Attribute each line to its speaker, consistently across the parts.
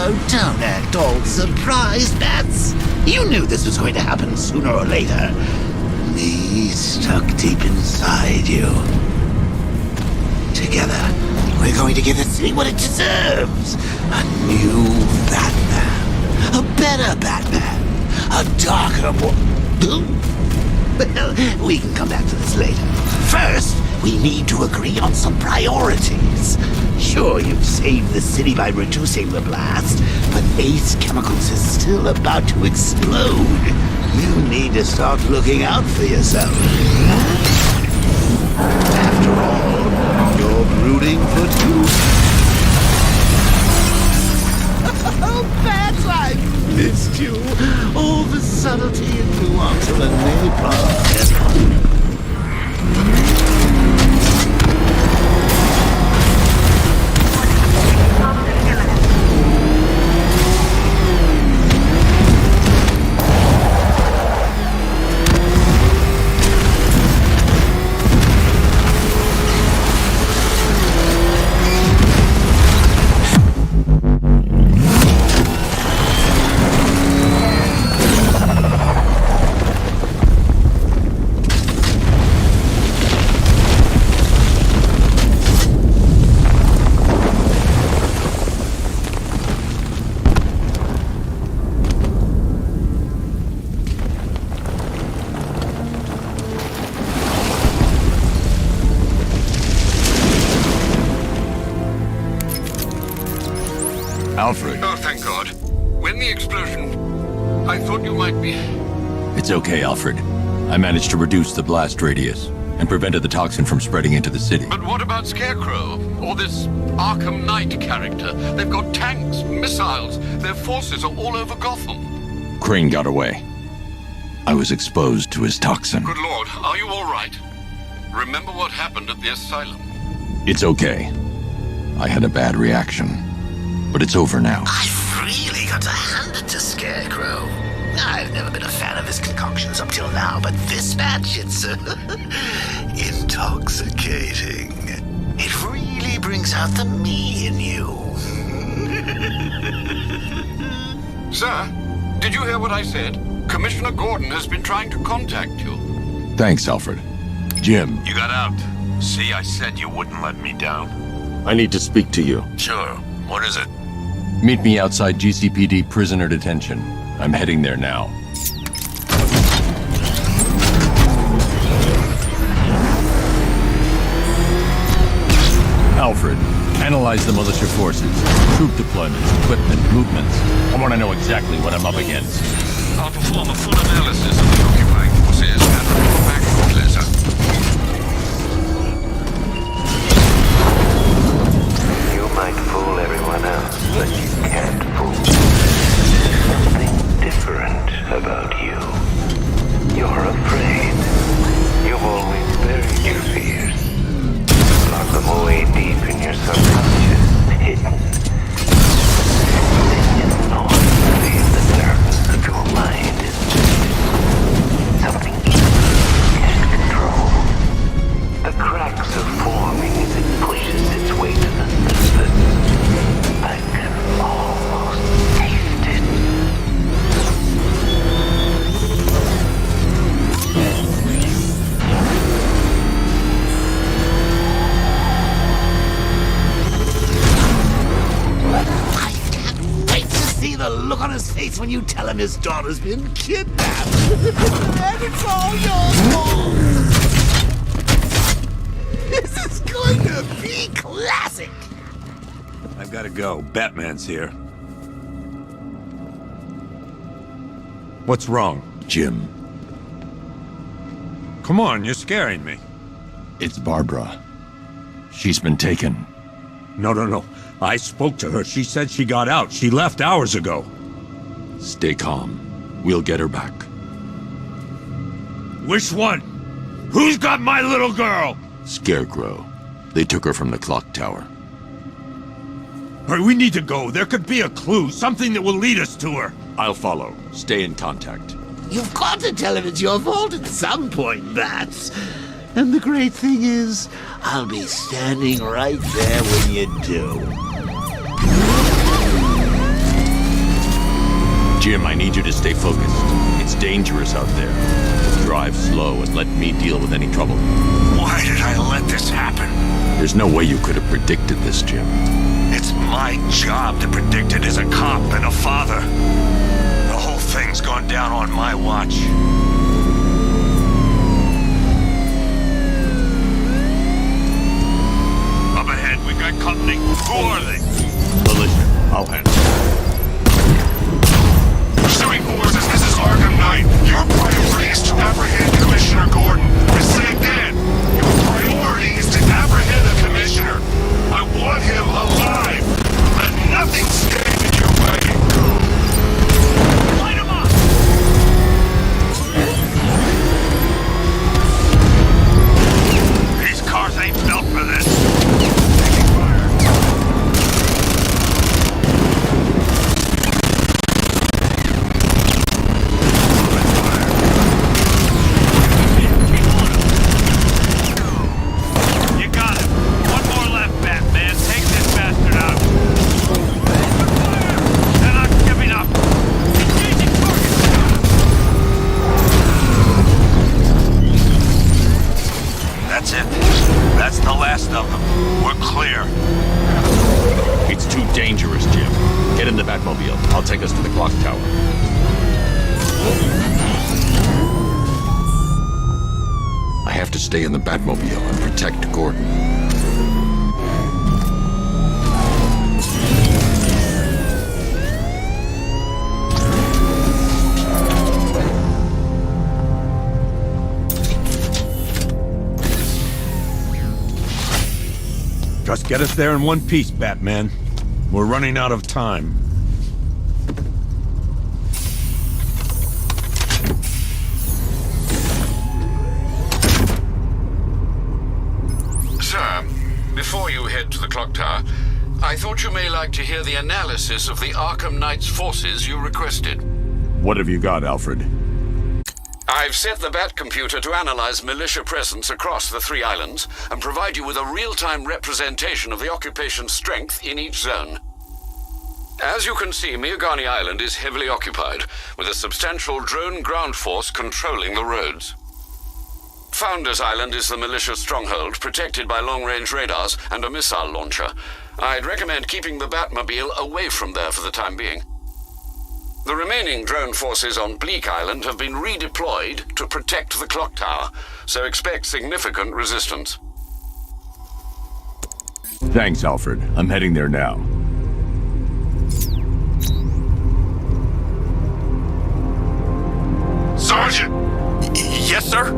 Speaker 1: Oh, don't act all surprised, Bats. You knew this was going to happen sooner or later. Me stuck deep inside you. Together, we're going to give the city what it deserves. A new Batman. A better Batman. A darker one. Well, we can come back to this later. First, we need to agree on some priorities. Sure, you've saved the city by reducing the blast, but Ace Chemicals is still about to explode. You need to start looking out for yourself. After all, you're brooding for two. Oh, Bats, I missed you. All the subtlety and nuance of a napalm.
Speaker 2: Alfred.
Speaker 3: Oh, thank God. When the explosion... I thought you might be...
Speaker 2: It's okay, Alfred. I managed to reduce the blast radius and prevented the toxin from spreading into the city.
Speaker 3: But what about Scarecrow? Or this Arkham Knight character? They've got tanks, missiles. Their forces are all over Gotham.
Speaker 2: Crane got away. I was exposed to his toxin.
Speaker 3: Good Lord, are you all right? Remember what happened at the asylum?
Speaker 2: It's okay. I had a bad reaction. But it's over now.
Speaker 1: I've really got to hand it to Scarecrow. I've never been a fan of his concoctions up till now, but this batch, it's intoxicating. It really brings out the me in you.
Speaker 3: Sir, did you hear what I said? Commissioner Gordon has been trying to contact you.
Speaker 2: Thanks, Alfred. Jim.
Speaker 4: You got out. See, I said you wouldn't let me down.
Speaker 5: I need to speak to you.
Speaker 4: Sure. What is it?
Speaker 2: Meet me outside GCPD prisoner detention. I'm heading there now. Alfred, analyze the militia forces, troop deployments, equipment, movements. I want to know exactly what I'm up against.
Speaker 3: I'll perform a full analysis of the occupying forces and report back shortly, sir.
Speaker 6: You might fool everyone else, but you can't fool me. Something different about you. You're afraid. You've always buried your fears. Lock them away deep in your subconscious, hidden. Then you know in the darkness of your mind is something you can't control. The cracks are forming as it pushes its way to the surface. I can almost taste it.
Speaker 1: I can't wait to see the look on his face when you tell him his daughter's been kidnapped. And it's all your fault. This is going to be classic.
Speaker 4: I've got to go. Batman's here. What's wrong?
Speaker 2: Jim,
Speaker 4: Come on, you're scaring me.
Speaker 2: it's Barbara. She's been taken.
Speaker 4: No. I spoke to her. She said she got out. She left hours ago.
Speaker 2: Stay calm. We'll get her back.
Speaker 4: Which one? Who's got my little girl?
Speaker 2: Scarecrow. They took her from the clock tower.
Speaker 4: All right, we need to go. There could be a clue, something that will lead us to her.
Speaker 2: I'll follow. Stay in contact.
Speaker 1: You've got to tell him it's your fault at some point, Bats. And the great thing is, I'll be standing right there when you do.
Speaker 2: Jim, I need you to stay focused. It's dangerous out there. Drive slow and let me deal with any trouble.
Speaker 7: Why did I let this happen?
Speaker 2: There's no way you could have predicted this, Jim.
Speaker 7: It's my job to predict it as a cop and a father. The whole thing's gone down on my watch. Up ahead, we got company. Who are they?
Speaker 2: Militia, I'll handle it.
Speaker 7: Pursuing orders, this is Arkham Knight. Your priority is to apprehend Commissioner Gordon. I say again, your priority is to apprehend the Commissioner. I want him alive. Let nothing stand in your way. Light him up! These cars ain't built for this. Taking fire. You got him. One more left, Batman. Take this bastard out. They're not giving up. Engaging target. That's it. That's the last of them. We're clear.
Speaker 2: It's too dangerous, Jim. Get in the Batmobile. I'll take us to the clock tower. I have to stay in the Batmobile and protect Gordon.
Speaker 4: Just get us there in one piece, Batman. We're running out of time.
Speaker 3: Sir, before you head to the clock tower, I thought you may like to hear the analysis of the Arkham Knight's forces you requested.
Speaker 2: What have you got, Alfred?
Speaker 3: I've set the Bat computer to analyze militia presence across the 3 islands and provide you with a real-time representation of the occupation's strength in each zone. As you can see, Miagani Island is heavily occupied, with a substantial drone ground force controlling the roads. Founders Island is the militia stronghold, protected by long-range radars and a missile launcher. I'd recommend keeping the Batmobile away from there for the time being. The remaining drone forces on Bleak Island have been redeployed to protect the clock tower, so expect significant resistance.
Speaker 2: Thanks, Alfred. I'm heading there now.
Speaker 7: Sergeant! Yes, sir?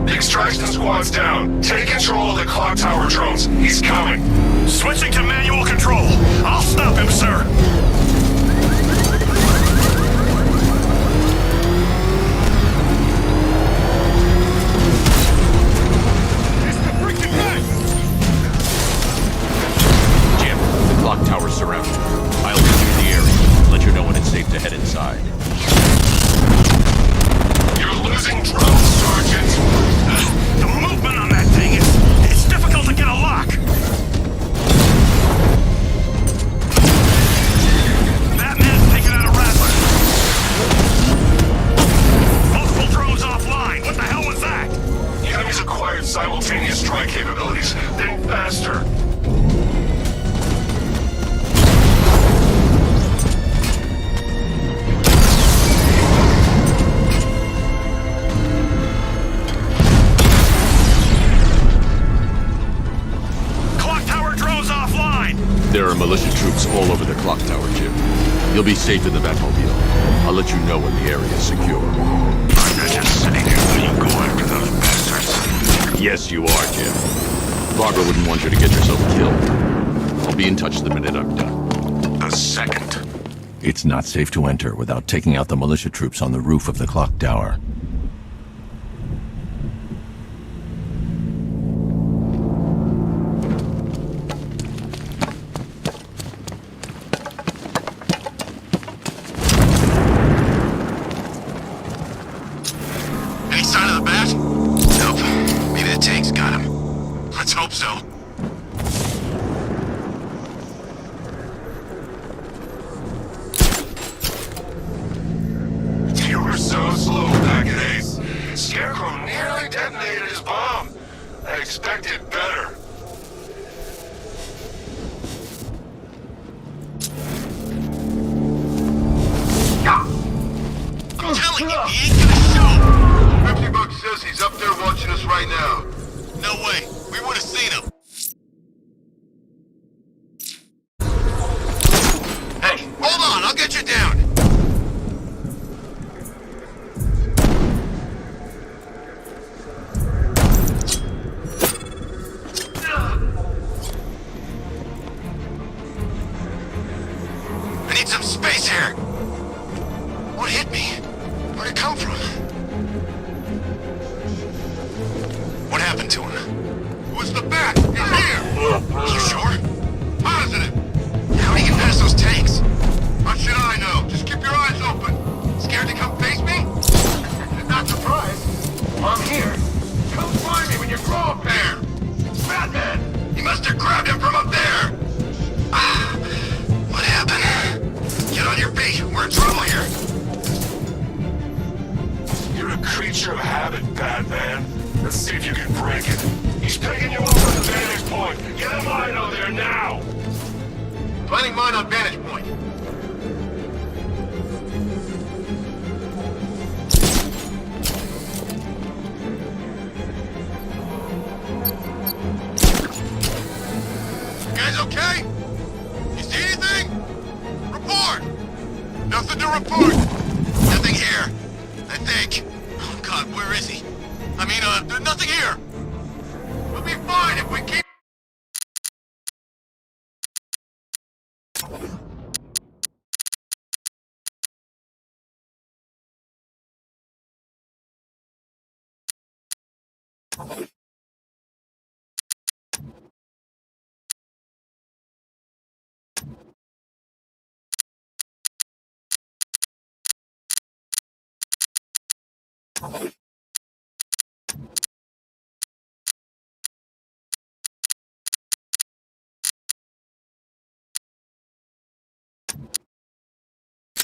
Speaker 7: The extraction squad's down. Take control of the clock tower drones. He's coming. Switching to manual control. I'll stop him, sir.
Speaker 2: Jim, the clock tower's surrounded. I'll meet you in the area. Let you know when it's safe to head inside.
Speaker 7: You're losing drones, Sergeant. The movement on that thing it's difficult to get a lock. Batman's taking out a Rattler. Multiple drones offline. What the hell was that? The enemy's acquired simultaneous strike capabilities. Then faster.
Speaker 2: There are militia troops all over the clock tower, Jim. You'll be safe in the Batmobile. I'll let you know when the area is secure.
Speaker 7: I'm not just sitting here letting you go after those bastards.
Speaker 2: Yes, you are, Jim. Barbara wouldn't want you to get yourself killed. I'll be in touch the minute I'm done.
Speaker 7: A second.
Speaker 2: It's not safe to enter without taking out the militia troops on the roof of the clock tower.
Speaker 7: Any sign of the bat? Nope. Maybe the tank's got him. Let's hope so. I'll get you down. I need some space here. What hit me? Where'd it come from? What happened to him? It was the bat. He's here. You sure? Positive. How do you get past those tanks? How should I know? Just keep your eyes open. Scared to come face me? Not surprised. I'm here. Come find me when you grow up there. Batman! He must have grabbed him from up there. What happened? Get on your feet. We're in trouble here. You're a creature of habit, Batman. Let's see if you can break it. He's taking you over the vantage point. Get a mine out there now! Planning mine on vantage point. You guys okay? You see anything? Report! Nothing to report. Nothing here. I think. Oh God, where is he? I mean, there's nothing here. We'll be fine if we keep...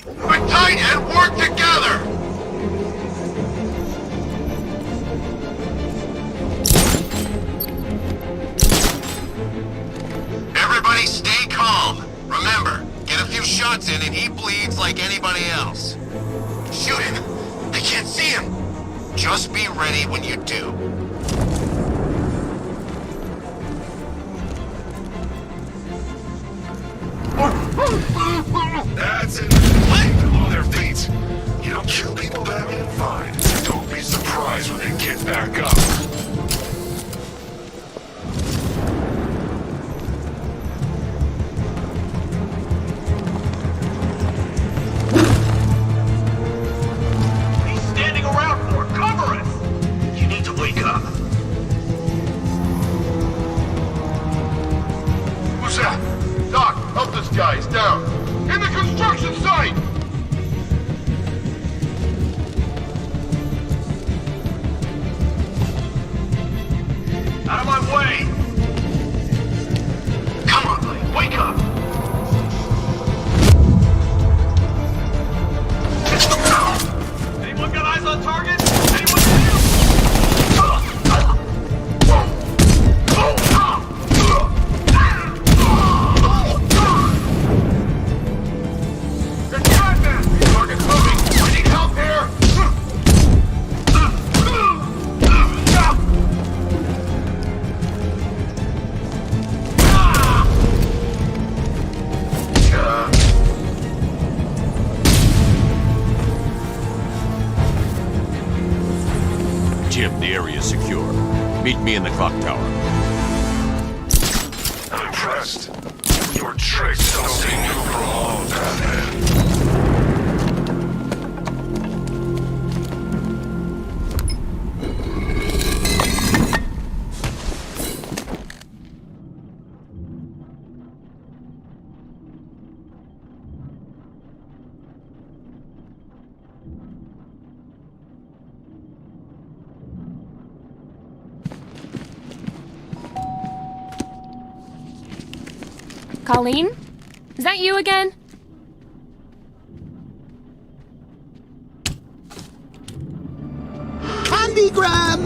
Speaker 7: We're tight and work together! Everybody stay calm. Remember, get a few shots in and he bleeds like anybody else. Shoot him! They can't see him! Just be ready when you do. That's it. On their feet. You don't kill people, Batman? Fine. Don't be surprised when they get back up. He's standing around for? Cover us! You need to wake up. Who's that? Doc, help this guy. He's down. In the construction site! Out of my way! Come on, buddy. Wake up! Anyone got eyes on target? Anyone
Speaker 2: Jim, the area is secure. Meet me in the clock tower.
Speaker 7: I'm impressed. Your tricks don't seem new for long, Batman.
Speaker 8: Colleen? Is that you again?
Speaker 1: Candygram!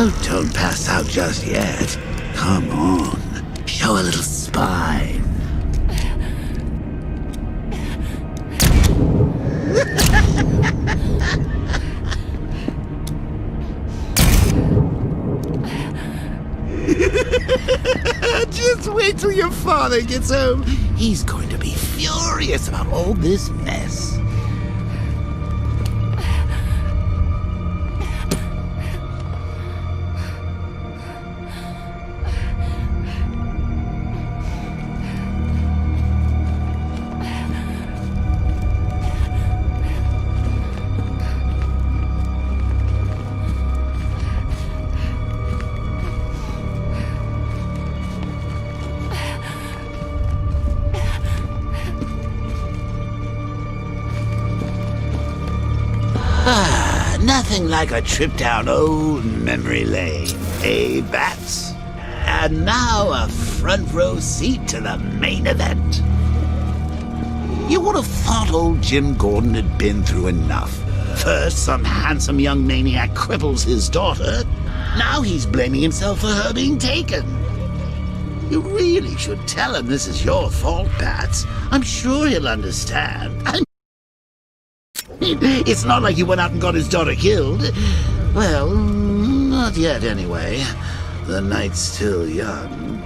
Speaker 1: Oh, don't pass out just yet. Come on. Show a little spine. Wait till your father gets home. He's going to be furious about all this mess. Nothing like a trip down old memory lane, eh, Bats? And now a front row seat to the main event. You would have thought old Jim Gordon had been through enough. First, some handsome young maniac cripples his daughter. Now he's blaming himself for her being taken. You really should tell him this is your fault, Bats. I'm sure he'll understand. It's not like you went out and got his daughter killed. Well, not yet anyway. The night's still young.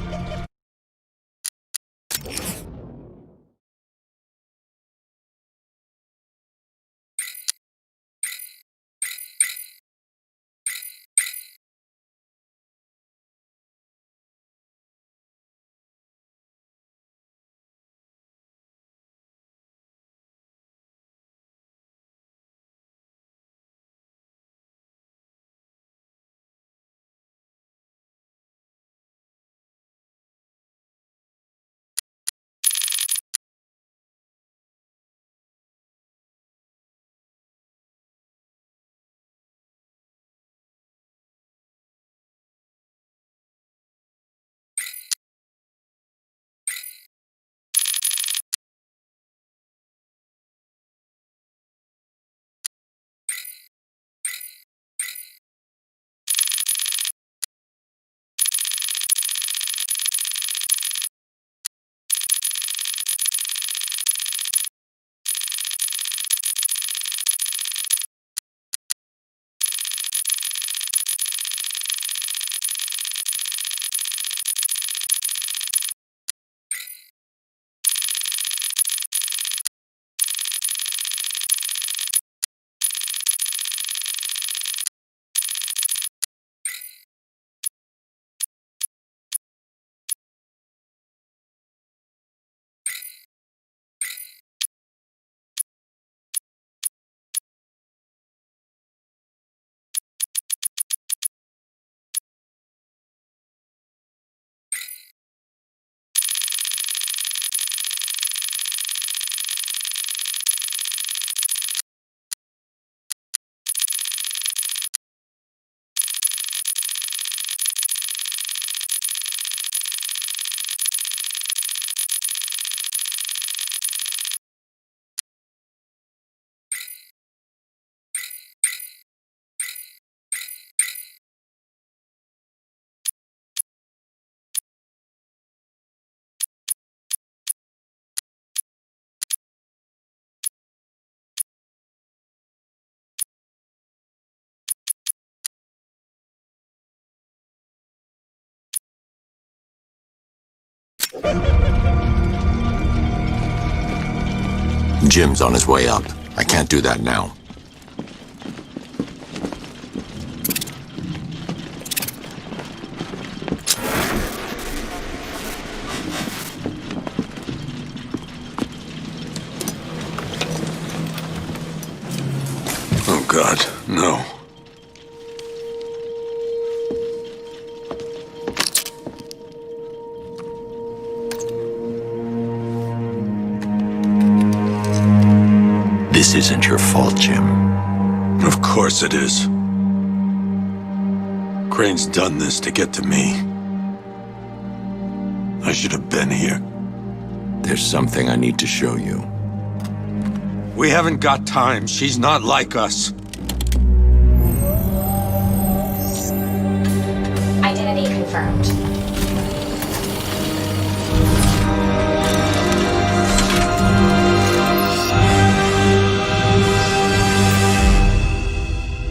Speaker 2: Jim's on his way up. I can't do that now.
Speaker 7: Oh, God, no.
Speaker 2: This isn't your fault, Jim.
Speaker 7: Of course it is. Crane's done this to get to me. I should have been here.
Speaker 2: There's something I need to show you.
Speaker 4: We haven't got time. She's not like us.
Speaker 9: Identity confirmed.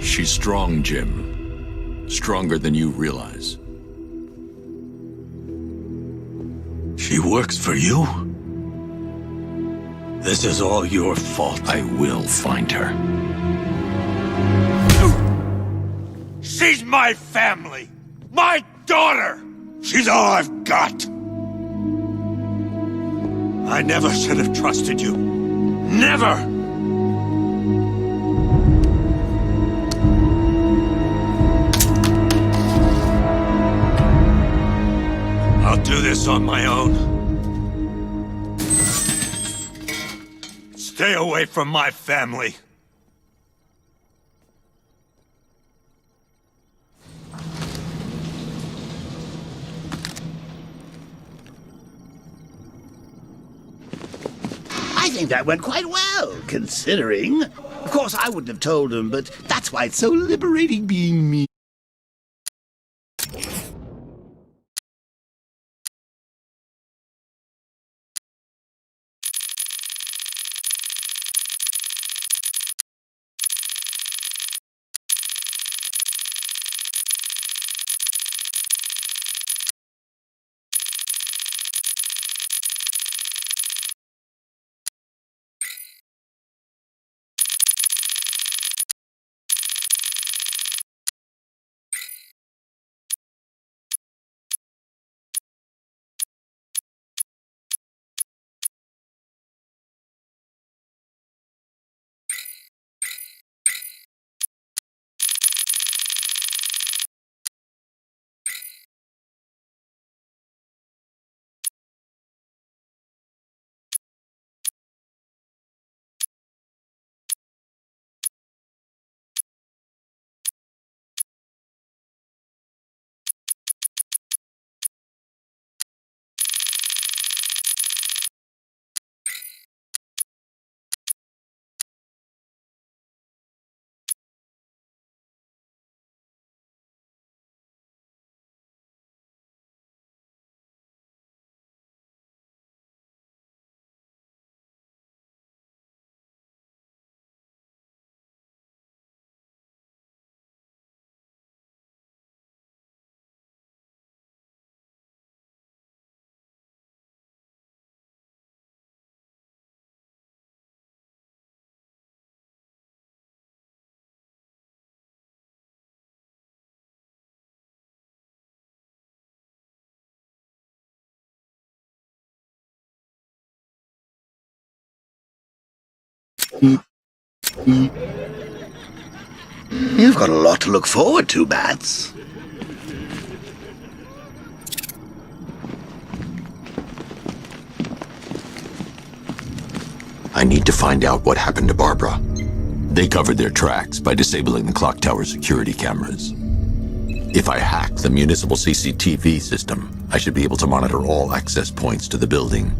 Speaker 2: She's strong, Jim. Stronger than you realize.
Speaker 4: She works for you? This is all your fault.
Speaker 10: I will find her.
Speaker 4: She's my family! My daughter! She's all I've got! I never should have trusted you. Never! I'll do this on my own. Stay away from my family.
Speaker 1: I think that went quite well, considering. Of course, I wouldn't have told him, but that's why it's so liberating being me. You've got a lot to look forward to, Bats.
Speaker 10: I need to find out what happened to Barbara. They covered their tracks by disabling the clock tower security cameras. If I hack the municipal CCTV system, I should be able to monitor all access points to the building.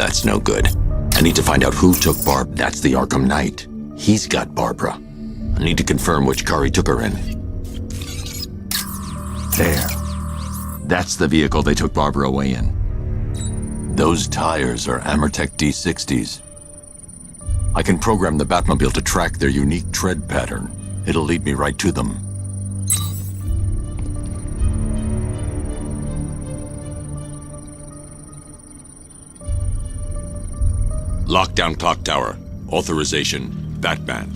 Speaker 10: That's no good. I need to find out who took Barb. That's the Arkham Knight. He's got Barbara. I need to confirm which car he took her in. There. That's the vehicle they took Barbara away in. Those tires are Amertech D60s. I can program the Batmobile to track their unique tread pattern. It'll lead me right to them.
Speaker 2: Lockdown clock tower. Authorization, Batman.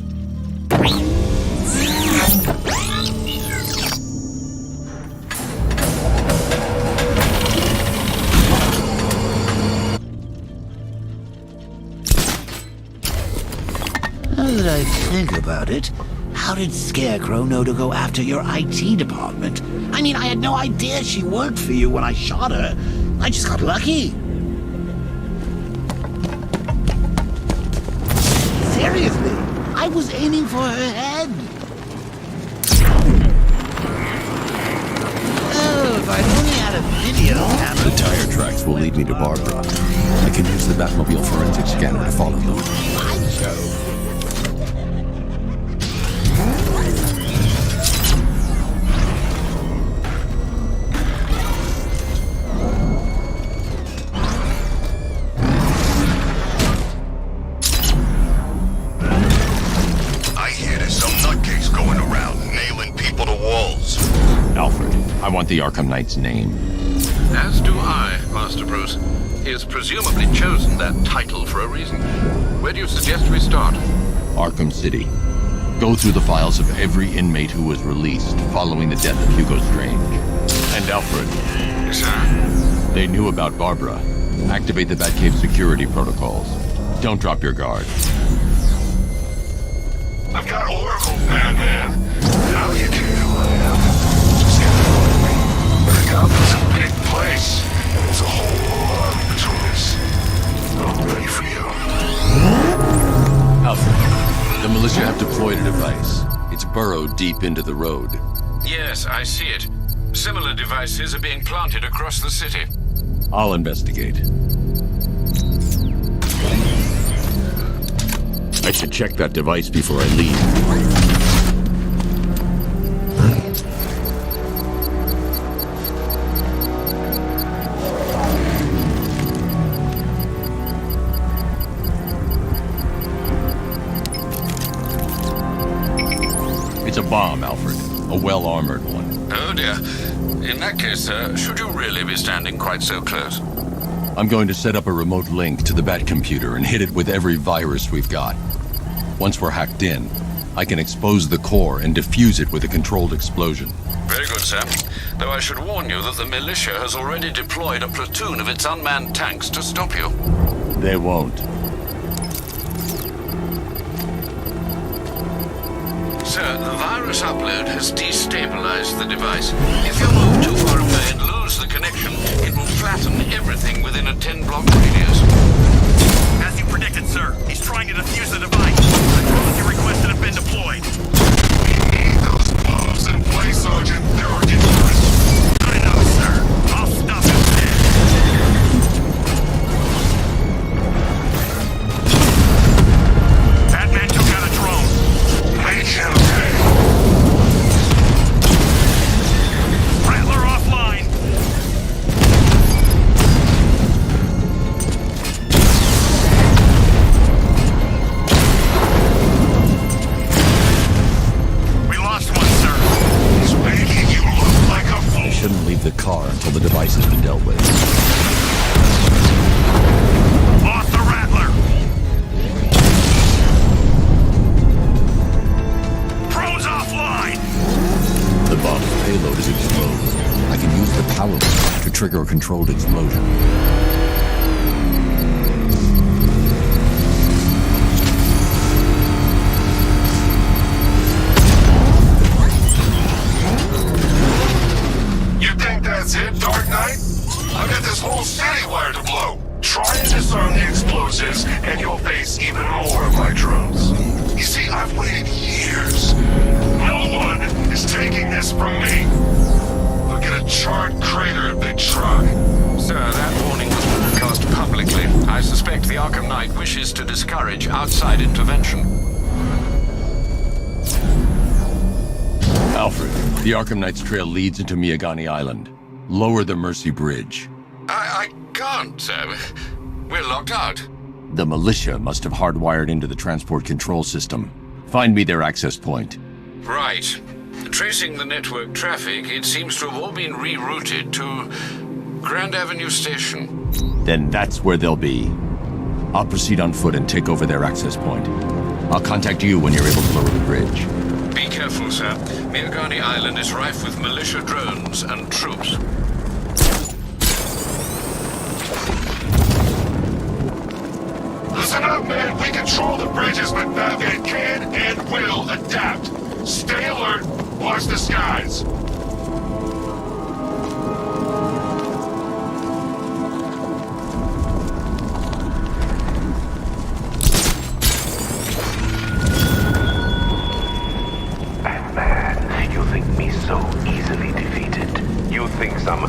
Speaker 1: Now that I think about it, how did Scarecrow know to go after your IT department? I mean, I had no idea she worked for you when I shot her. I just got lucky. Seriously, I was aiming for her head. I only had a video camera.
Speaker 10: The tire tracks will lead me to Barbara. I can use the Batmobile forensic scanner to follow them.
Speaker 7: I hear there's some nutcase going around, nailing people to walls.
Speaker 10: Alfred, I want the Arkham Knight's name.
Speaker 3: As do I, Master Bruce. He has presumably chosen that title for a reason. Where do you suggest we start?
Speaker 10: Arkham City. Go through the files of every inmate who was released following the death of Hugo Strange. And Alfred,
Speaker 3: Yes, sir.
Speaker 10: they knew about Barbara. Activate the Batcave security protocols. Don't drop your guard.
Speaker 7: I've got Oracle, Batman. Now you do who I am. Just get along with me. But Gotham's a big place, and there's a whole army between us. I'm ready for you.
Speaker 10: Alfred, the militia have deployed a device. It's burrowed deep into the road.
Speaker 3: Yes, I see it. Similar devices are being planted across the city.
Speaker 10: I'll investigate. I should check that device before I leave. It's a bomb, Alfred. A well-armored one.
Speaker 3: Oh dear. In that case, sir, should you really be standing quite so close?
Speaker 10: I'm going to set up a remote link to the Bat computer and hit it with every virus we've got. Once we're hacked in, I can expose the core and defuse it with a controlled explosion.
Speaker 3: Very good, sir. Though I should warn you that the militia has already deployed a platoon of its unmanned tanks to stop you.
Speaker 10: They won't.
Speaker 3: Sir, the virus upload has destabilized the device. If you move too far away and lose the connection, it will flatten everything within a 10-block radius.
Speaker 11: As you predicted, sir. He's trying to defuse the device. The drones you requested have been deployed.
Speaker 7: We need those bombs in place, Sergeant. They're ridiculous.
Speaker 11: Good enough, sir. I'll stop him dead. Batman took out a drone.
Speaker 7: Make him pay.
Speaker 11: Rattler offline. We lost one, sir.
Speaker 7: He's making you look like a fool.
Speaker 10: I shouldn't leave the car until the device has been dealt with.
Speaker 11: Lost the Rattler. Drone's offline.
Speaker 10: The bomb's payload is exposed. I can use the power plant to trigger a controlled explosion.
Speaker 7: You think that's it, Dark Knight? I've got this whole city wired to blow. Try and disarm the explosives, and you'll face even more of my drones. You see, I've waited years. No one is taking this from me. Look at a charred crater if they try.
Speaker 3: Sir, that warning was broadcast publicly. I suspect the Arkham Knight wishes to discourage outside intervention.
Speaker 10: Alfred, the Arkham Knight's trail leads into Miagani Island. Lower the Mercy Bridge.
Speaker 3: I can't, sir. We're locked out.
Speaker 10: The militia must have hardwired into the transport control system. Find me their access point.
Speaker 3: Right. Tracing the network traffic, it seems to have all been rerouted to Grand Avenue Station.
Speaker 10: Then that's where they'll be. I'll proceed on foot and take over their access point. I'll contact you when you're able to lower the bridge.
Speaker 3: Be careful, sir. Miagani Island is rife with militia drones and troops.
Speaker 7: Listen up, man. We control the bridges, but Batman can and will adapt. Stay alert. Watch the skies.
Speaker 6: Batman, you think me so easily defeated? You think some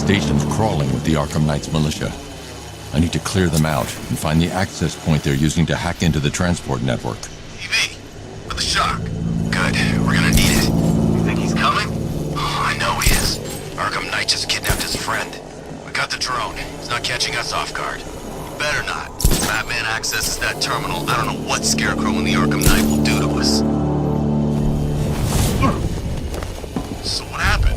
Speaker 10: station's crawling with the Arkham Knight's militia. I need to clear them out and find the access point they're using to hack into the transport network.
Speaker 7: EV, for the shock. Good, we're gonna need it. You think he's coming? Oh, I know he is. Arkham Knight just kidnapped his friend. We got the drone. He's not catching us off guard. He better not. If Batman accesses that terminal, I don't know what Scarecrow and the Arkham Knight will do to us. So what happened?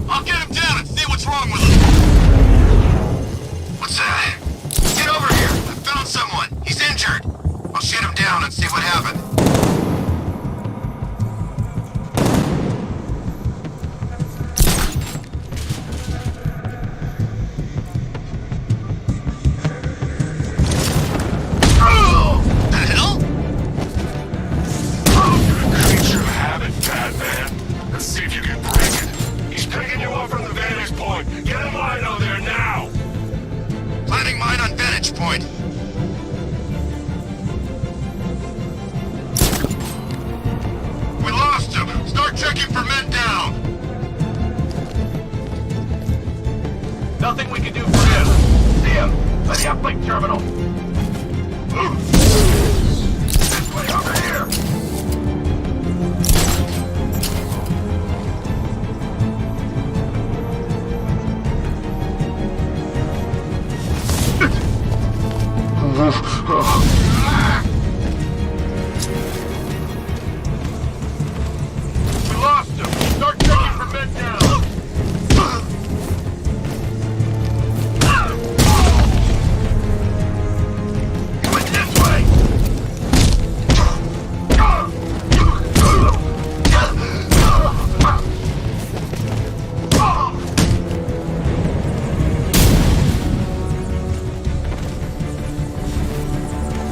Speaker 7: I'll get him down and see what's wrong with him. What's that? Get over here. I found someone. He's injured. I'll shoot him down and see what happened. The hell? Creature of habit, Batman. Let's see if you can break it. He's picking you up from the vantage point. Get a mine out there now! Planting mine on vantage point. We lost him. Start checking for men down. Nothing we can do for him. See him by the uplink terminal. This way over here. We lost him. Start checking for men down. He went this way.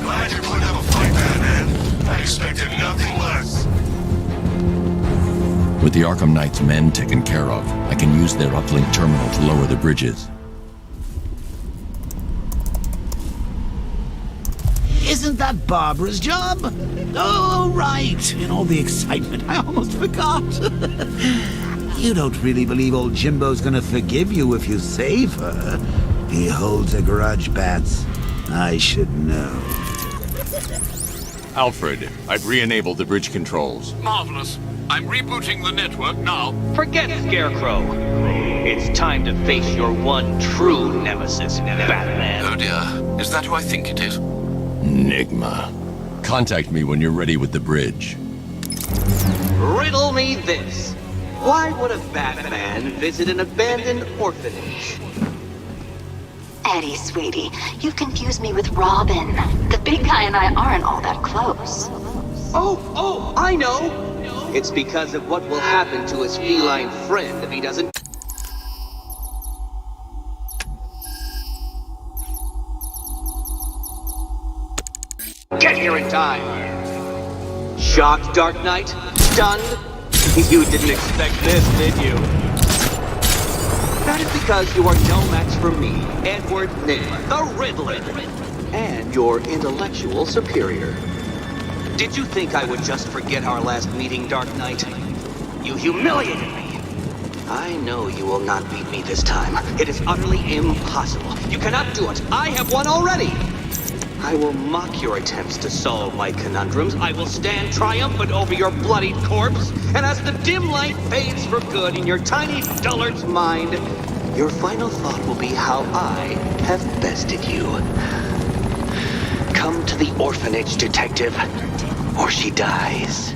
Speaker 7: Glad you're putting up a fight, Batman. I expected nothing less.
Speaker 10: With the Arkham Knight's men taken care of, I can use their uplink terminal to lower the bridges.
Speaker 1: Isn't that Barbara's job? Oh, right. In all the excitement, I almost forgot. You don't really believe old Jimbo's gonna forgive you if you save her. He holds a grudge, Bats. I should know.
Speaker 2: Alfred, I've re-enabled the bridge controls.
Speaker 3: Marvelous. I'm rebooting the network now.
Speaker 12: Forget Scarecrow. It's time to face your one true nemesis, Batman.
Speaker 3: Oh dear. Is that who I think it is?
Speaker 10: Enigma. Contact me when you're ready with the bridge.
Speaker 12: Riddle me this. Why would a Batman visit an abandoned orphanage?
Speaker 9: Eddie, sweetie, you've confused me with Robin. The big guy and I aren't all that close.
Speaker 12: Oh, I know. It's because of what will happen to his feline friend if he doesn't... Get here in time. Shocked, Dark Knight? Stunned? You didn't expect this, did you? That is because you are no match for me, Edward Nygma, the Riddler, and your intellectual superior. Did you think I would just forget our last meeting, Dark Knight? You humiliated me. I know you will not beat me this time. It is utterly impossible. You cannot do it. I have won already. I will mock your attempts to solve my conundrums. I will stand triumphant over your bloodied corpse. And as the dim light fades for good in your tiny dullard's mind, your final thought will be how I have bested you. Come to the orphanage, detective, or she dies.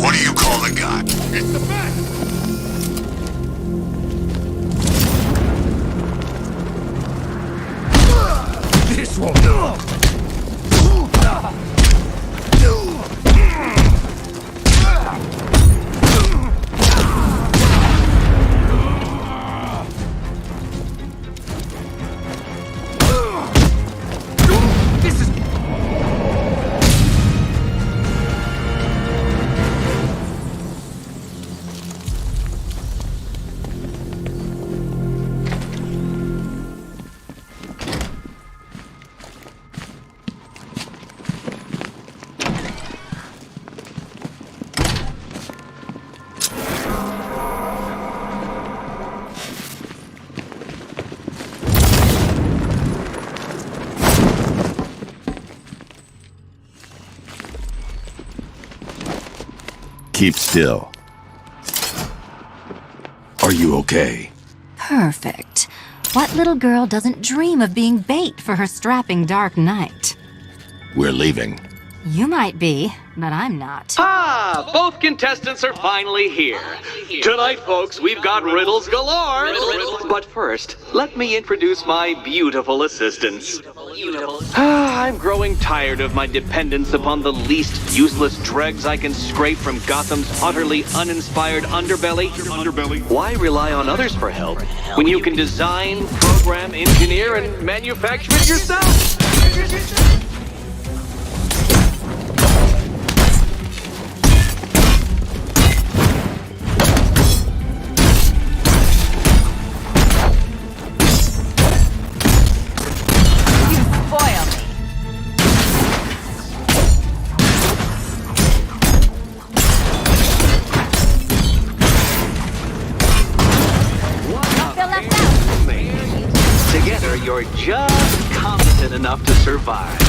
Speaker 7: What do you call the guy? It's the Bat!
Speaker 4: This will do!
Speaker 10: Keep still. Are you okay?
Speaker 9: Perfect. What little girl doesn't dream of being bait for her strapping Dark Knight?
Speaker 10: We're leaving.
Speaker 9: You might be, but I'm not.
Speaker 12: Ah, both contestants are finally here. Tonight, folks, we've got riddles galore. But first, let me introduce my beautiful assistants. I'm growing tired of my dependence upon the least useless dregs I can scrape from Gotham's utterly uninspired underbelly. Why rely on others for help when you can design, program, engineer, and manufacture it yourself? Together, you're just competent enough to survive.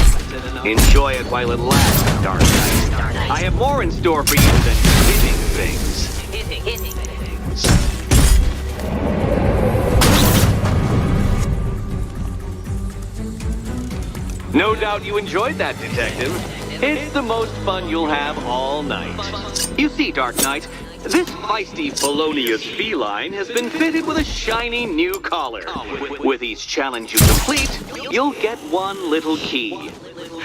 Speaker 12: Enjoy it while it lasts, Dark Knight. I have more in store for you than hitting things. No doubt you enjoyed that, Detective. It's the most fun you'll have all night. You see, Dark Knight, this feisty felonious feline has been fitted with a shiny new collar. With each challenge you complete, you'll get one little key.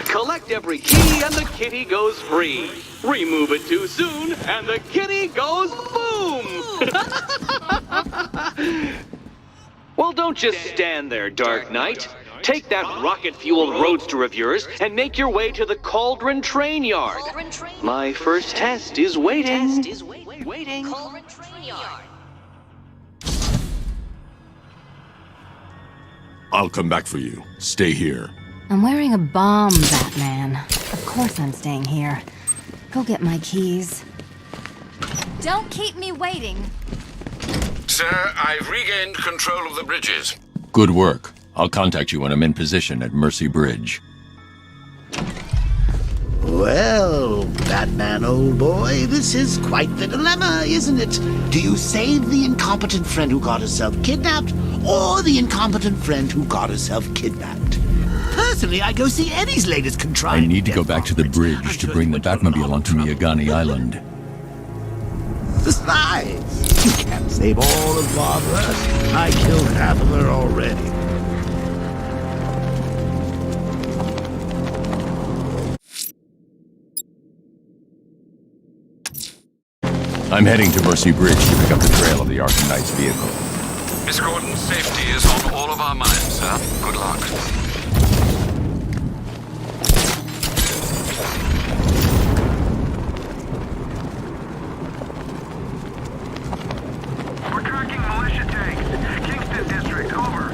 Speaker 12: Collect every key and the kitty goes free. Remove it too soon and the kitty goes boom! Well, don't just stand there, Dark Knight. Take that rocket-fueled roadster of yours and make your way to the Cauldron Train Yard. My first test is waiting.
Speaker 10: I'll come back for you. Stay here.
Speaker 9: I'm wearing a bomb, Batman. Of course I'm staying here. Go get my keys. Don't keep me waiting.
Speaker 3: Sir, I've regained control of the bridges.
Speaker 10: Good work. I'll contact you when I'm in position at Mercy Bridge.
Speaker 1: Well, Batman, old boy, this is quite the dilemma, isn't it? Do you save the incompetent friend who got herself kidnapped, or the incompetent friend who got herself kidnapped? Personally, I go see Eddie's latest contrived.
Speaker 10: I need to go back to the bridge to bring the Batmobile onto Miagani Island.
Speaker 1: Besides, you can't save all of Barbara. I killed half of her already.
Speaker 10: I'm heading to Mercy Bridge to pick up the trail of the Arkham Knight's vehicle.
Speaker 3: Miss Gordon's safety is on all of our minds, sir. Good luck.
Speaker 7: We're tracking militia tanks. Kingston District, over.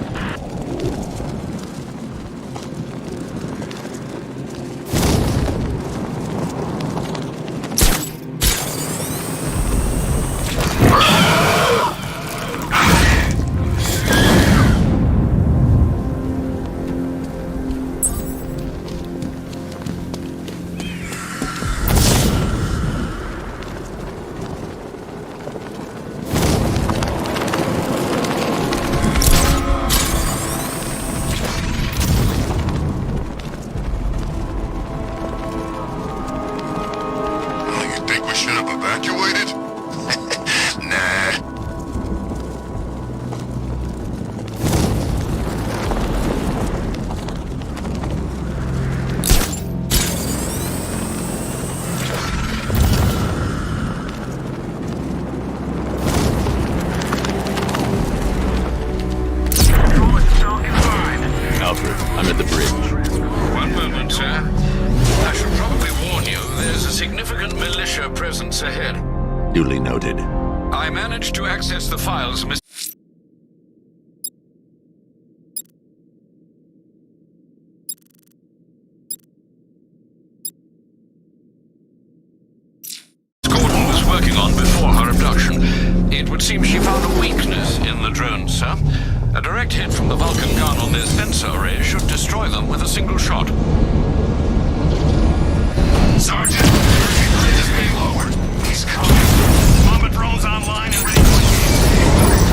Speaker 10: I'm at the bridge.
Speaker 3: One moment, sir. I should probably warn you, there's a significant militia presence ahead.
Speaker 10: Duly noted.
Speaker 3: I managed to access the files, Miss... Gordon was working on before her abduction. It would seem she found a weakness in the drones, sir. A direct hit from the Vulcan gun on their sensor array should destroy them with a single shot.
Speaker 7: Sergeant, Mercy Bridge is being lowered. He's coming.
Speaker 11: Bomber drones online and ready to engage.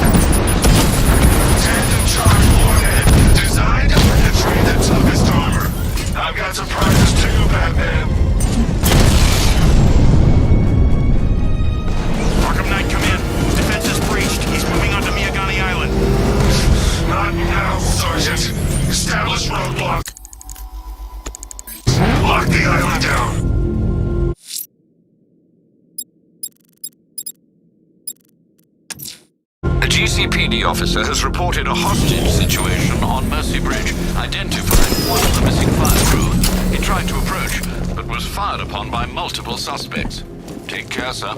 Speaker 7: Tandem charge warhead, designed to penetrate the toughest armor. I've got surprises too, Batman.
Speaker 11: Arkham Knight, come in. Defense is breached. He's moving onto Miyagani Island.
Speaker 7: Not now, Sergeant. Establish roadblock. Lock the island down.
Speaker 3: A GCPD officer has reported a hostage situation on Mercy Bridge, identifying one of the missing fire crew. He tried to approach, but was fired upon by multiple suspects. Take care, sir.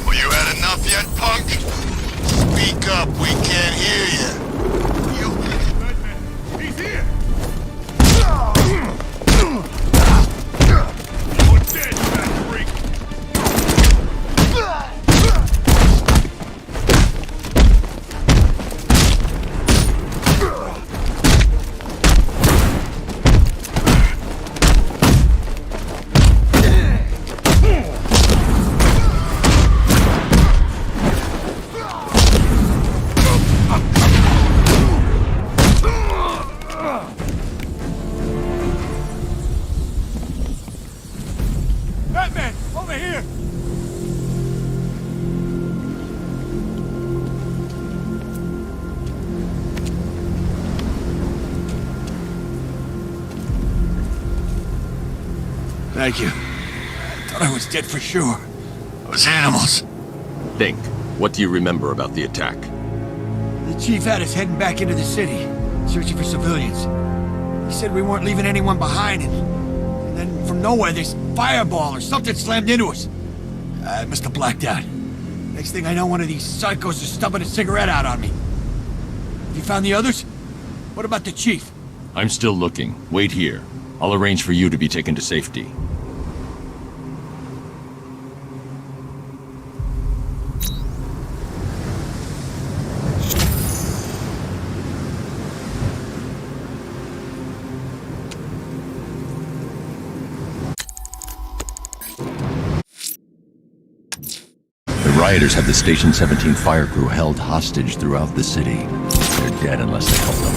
Speaker 7: Well, you had enough yet, punk? Speak up, we can't hear you. You...
Speaker 4: Batman, he's here! You're dead, fat freak! Batman, over here! Thank you. I thought I was dead for sure. Those animals.
Speaker 10: Think. What do you remember about the attack?
Speaker 13: The chief had us heading back into the city, searching for civilians. He said we weren't leaving anyone behind, and then from nowhere this fireball or something slammed into us. I must have blacked out. Next thing I know, one of these psychos is stubbing a cigarette out on me. Have you found the others? What about the chief?
Speaker 10: I'm still looking. Wait here. I'll arrange for you to be taken to safety. The rioters have the Station 17 fire crew held hostage throughout the city. They're dead unless they help them.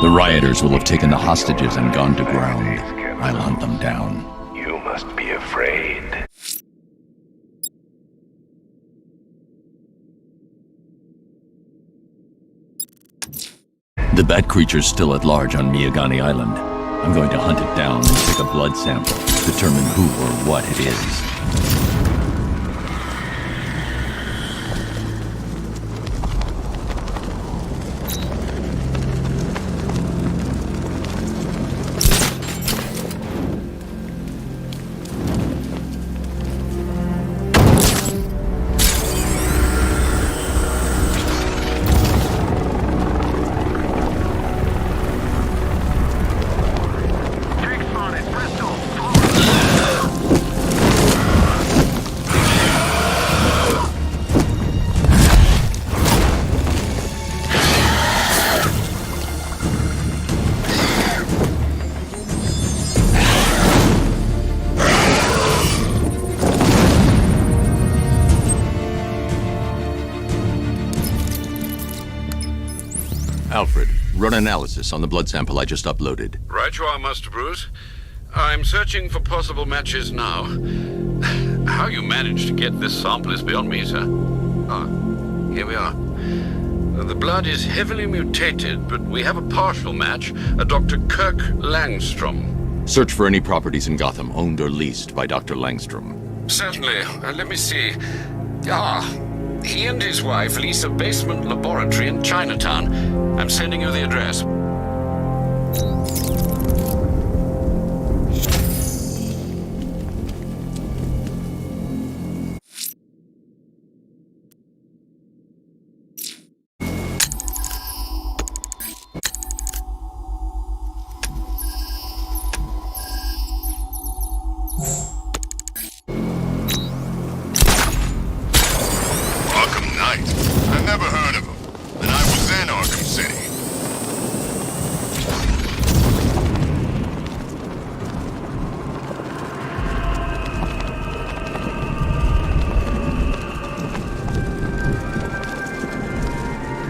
Speaker 10: The rioters will have taken the hostages and gone to ground. I'll hunt them down.
Speaker 6: You must be afraid.
Speaker 10: The bat creature's still at large on Miyagani Island. I'm going to hunt it down and take a blood sample, determine who or what it is. Alfred, run analysis on the blood sample I just uploaded.
Speaker 3: Right you are, Master Bruce. I'm searching for possible matches now. How you managed to get this sample is beyond me, sir. Ah, here we are. The blood is heavily mutated, but we have a partial match, a Dr. Kirk Langstrom.
Speaker 10: Search for any properties in Gotham owned or leased by Dr. Langstrom.
Speaker 3: Certainly. Let me see. Ah, He and his wife lease a basement laboratory in Chinatown. I'm sending you the address.
Speaker 7: Arkham Knight? I never heard of him. And I was in Arkham City.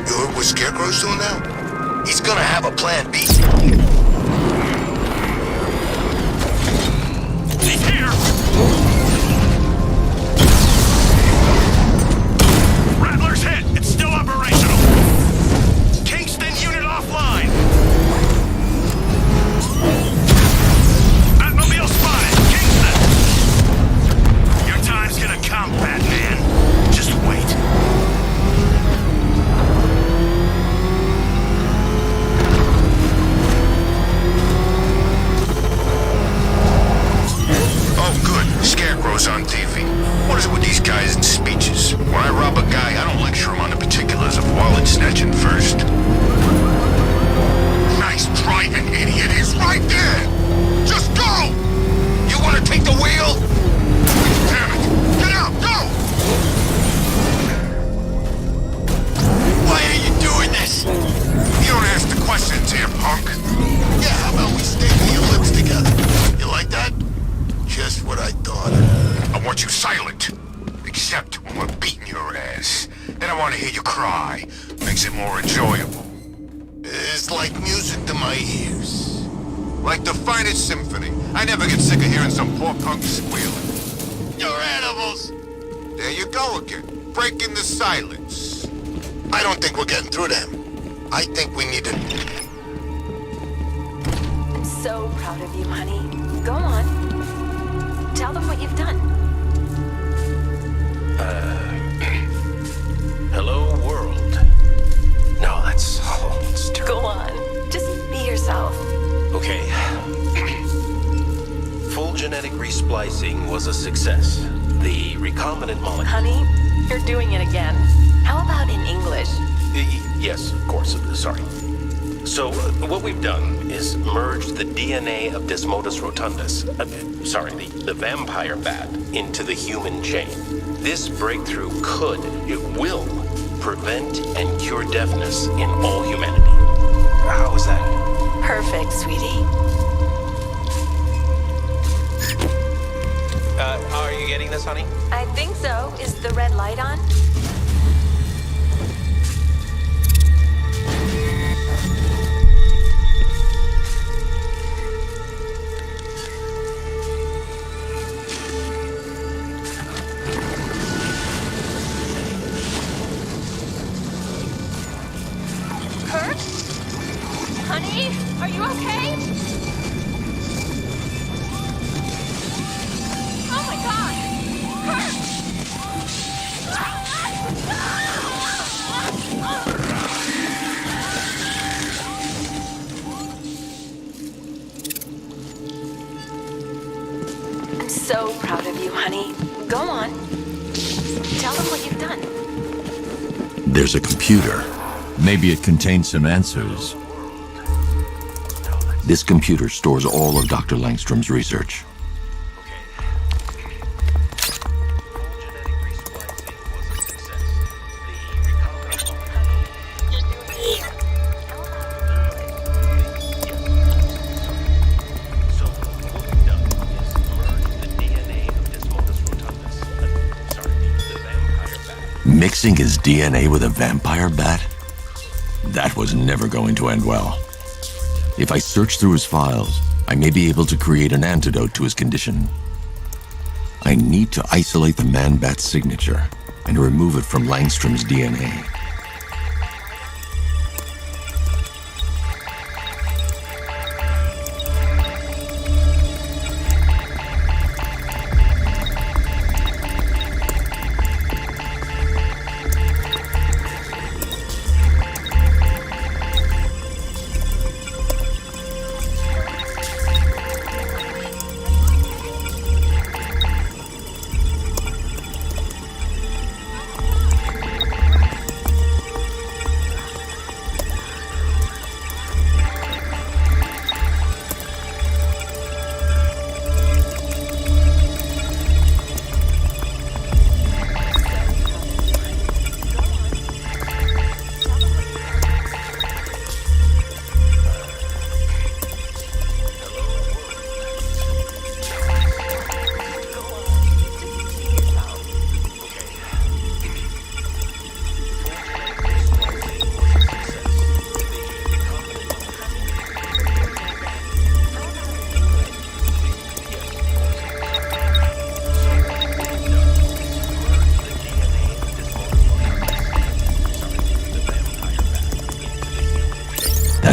Speaker 7: You heard what Scarecrow's doing now? He's gonna have a plan B.
Speaker 11: He's here! Rattler's hit! It's still operational! Kingston unit offline! Batmobile spotted! Kingston! Your time's gonna come, Batman. Just wait.
Speaker 7: Oh, good. Scarecrow's on TV. What is it with these guys and speeches? When I rob a guy, I don't lecture him on the particulars of wallet snatching first. Nice driving, idiot. He's right there. Just go! You want to take the wheel? Damn it. Get out. Go! Why are you doing this? You don't ask the questions here, punk. Yeah, how about we staple your lips together? You like that? Just what I thought. I want you silent. Except when we're beating your ass. Then I want to hear you cry. Makes it more enjoyable. It's like music to my ears. Like the finest symphony. I never get sick of hearing some poor punk squealing. You're animals! There you go again. Breaking the silence. I don't think we're getting through to him. I think we need to...
Speaker 14: I'm so proud of you, honey. Go on. Tell them what you've done.
Speaker 15: Hello, world. No, that's
Speaker 14: Go on. Just be yourself.
Speaker 15: okay. Full genetic resplicing was a success. The recombinant molecule...
Speaker 14: Honey, you're doing it again. How about in English?
Speaker 15: Yes, of course. Sorry. So, what we've done is merged the DNA of Desmodus rotundus, the vampire bat, into the human chain. This breakthrough will prevent and cure deafness in all humanity. How is that?
Speaker 14: Perfect, sweetie.
Speaker 15: Are you getting this, honey?
Speaker 14: I think so. Is the red light on? Kurt? Honey, are you okay? Oh my God! Kurt! I'm so proud of you, honey. Go on. Tell them what you've done.
Speaker 10: There's a computer. Maybe it contains some answers. This computer stores all of Dr. Langstrom's research. Mixing his DNA with a vampire bat? That was never going to end well. If I search through his files, I may be able to create an antidote to his condition. I need to isolate the man-bat's signature and remove it from Langstrom's DNA.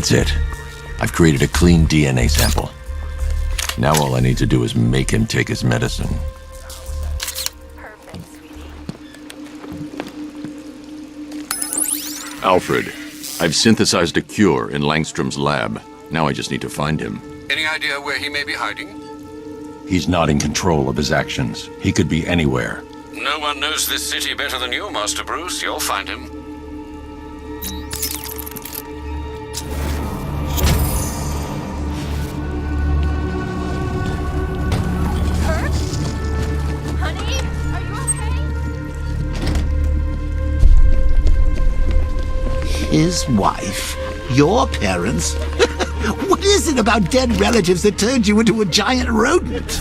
Speaker 10: That's it. I've created a clean DNA sample. Now all I need to do is make him take his medicine. Alfred, I've synthesized a cure in Langstrom's lab. Now I just need to find him.
Speaker 3: Any idea where he may be hiding?
Speaker 10: He's not in control of his actions. He could be anywhere.
Speaker 3: No one knows this city better than you, Master Bruce. You'll find him.
Speaker 1: His wife? Your parents? What is it about dead relatives that turned you into a giant rodent?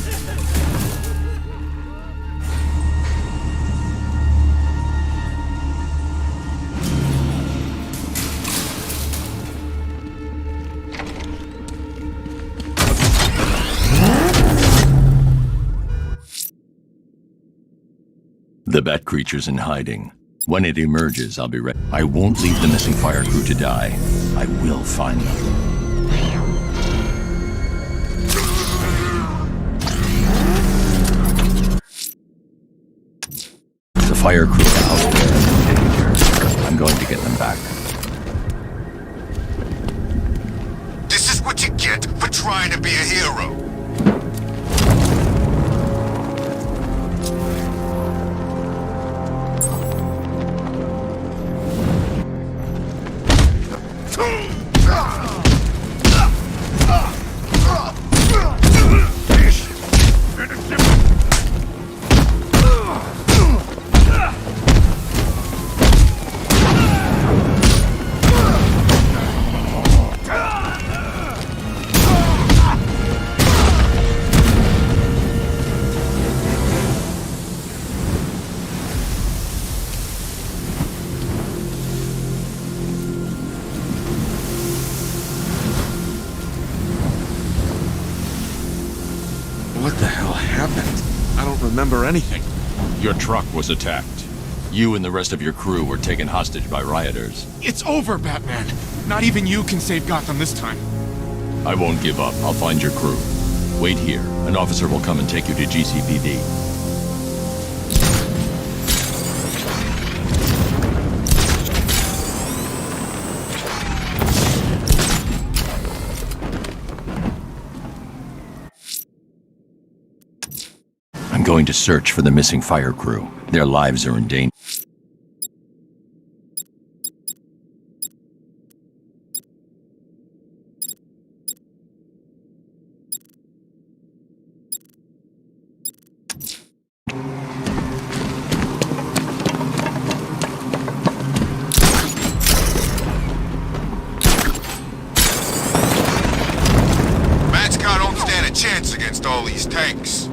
Speaker 10: The Bat creature's in hiding. When it emerges, I'll be ready. I won't leave the missing fire crew to die. I will find them. The fire crew are out there in danger. I'm going to get them back.
Speaker 7: This is what you get for trying to be a hero.
Speaker 4: What the hell happened? I don't remember anything.
Speaker 2: Your truck was attacked.
Speaker 10: You and the rest of your crew were taken hostage by rioters.
Speaker 16: It's over, Batman. Not even you can save Gotham this time.
Speaker 10: I won't give up. I'll find your crew. Wait here. An officer will come and take you to GCPD. I'm going to search for the missing fire crew. Their lives are in danger.
Speaker 7: Manskar don't stand a chance against all these tanks.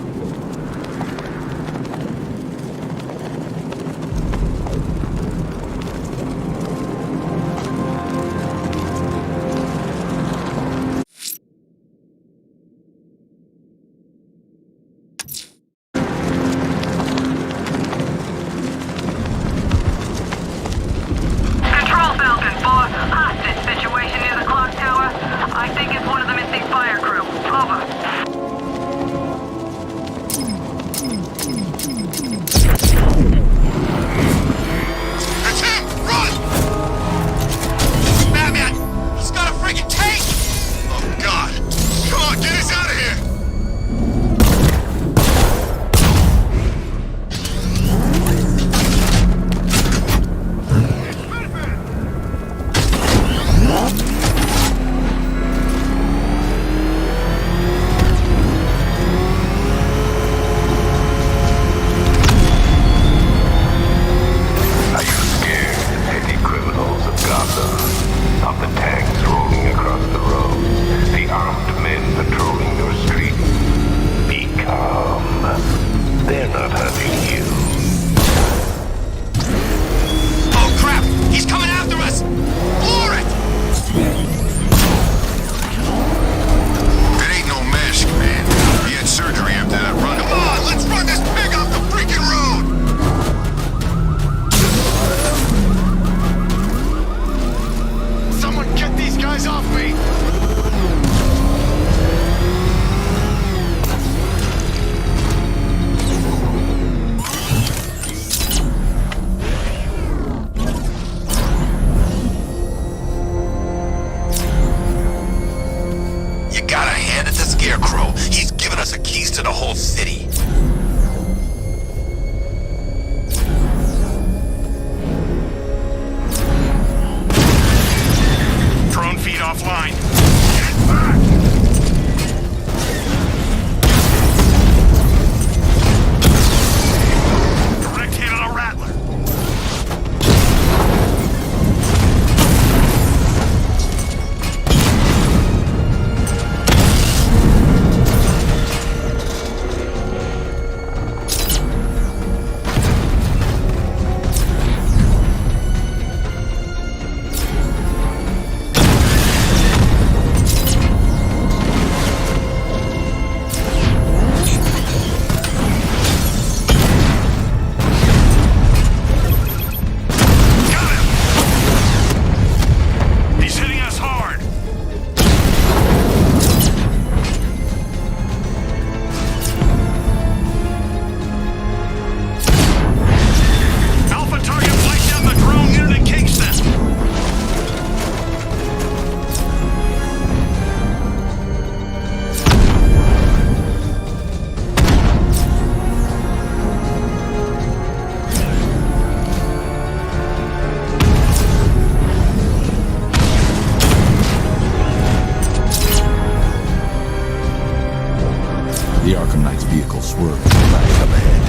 Speaker 10: vehicle swerved and crashed up ahead.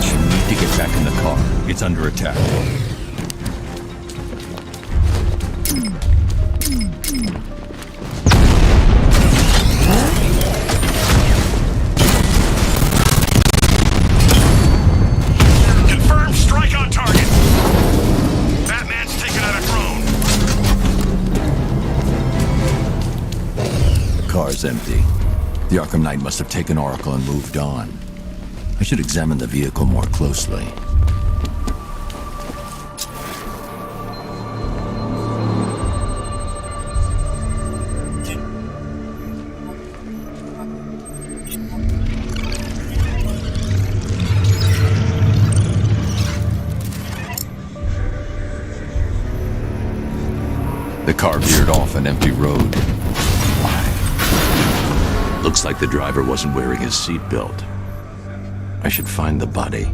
Speaker 10: You need to get back in the car. It's under attack.
Speaker 11: Confirmed strike on target. Batman's taken out a drone.
Speaker 10: The car's empty. The Arkham Knight must have taken Oracle and moved on. I should examine the vehicle more closely. The car veered off an empty road. Why? Looks like the driver wasn't wearing his seatbelt. I should find the body.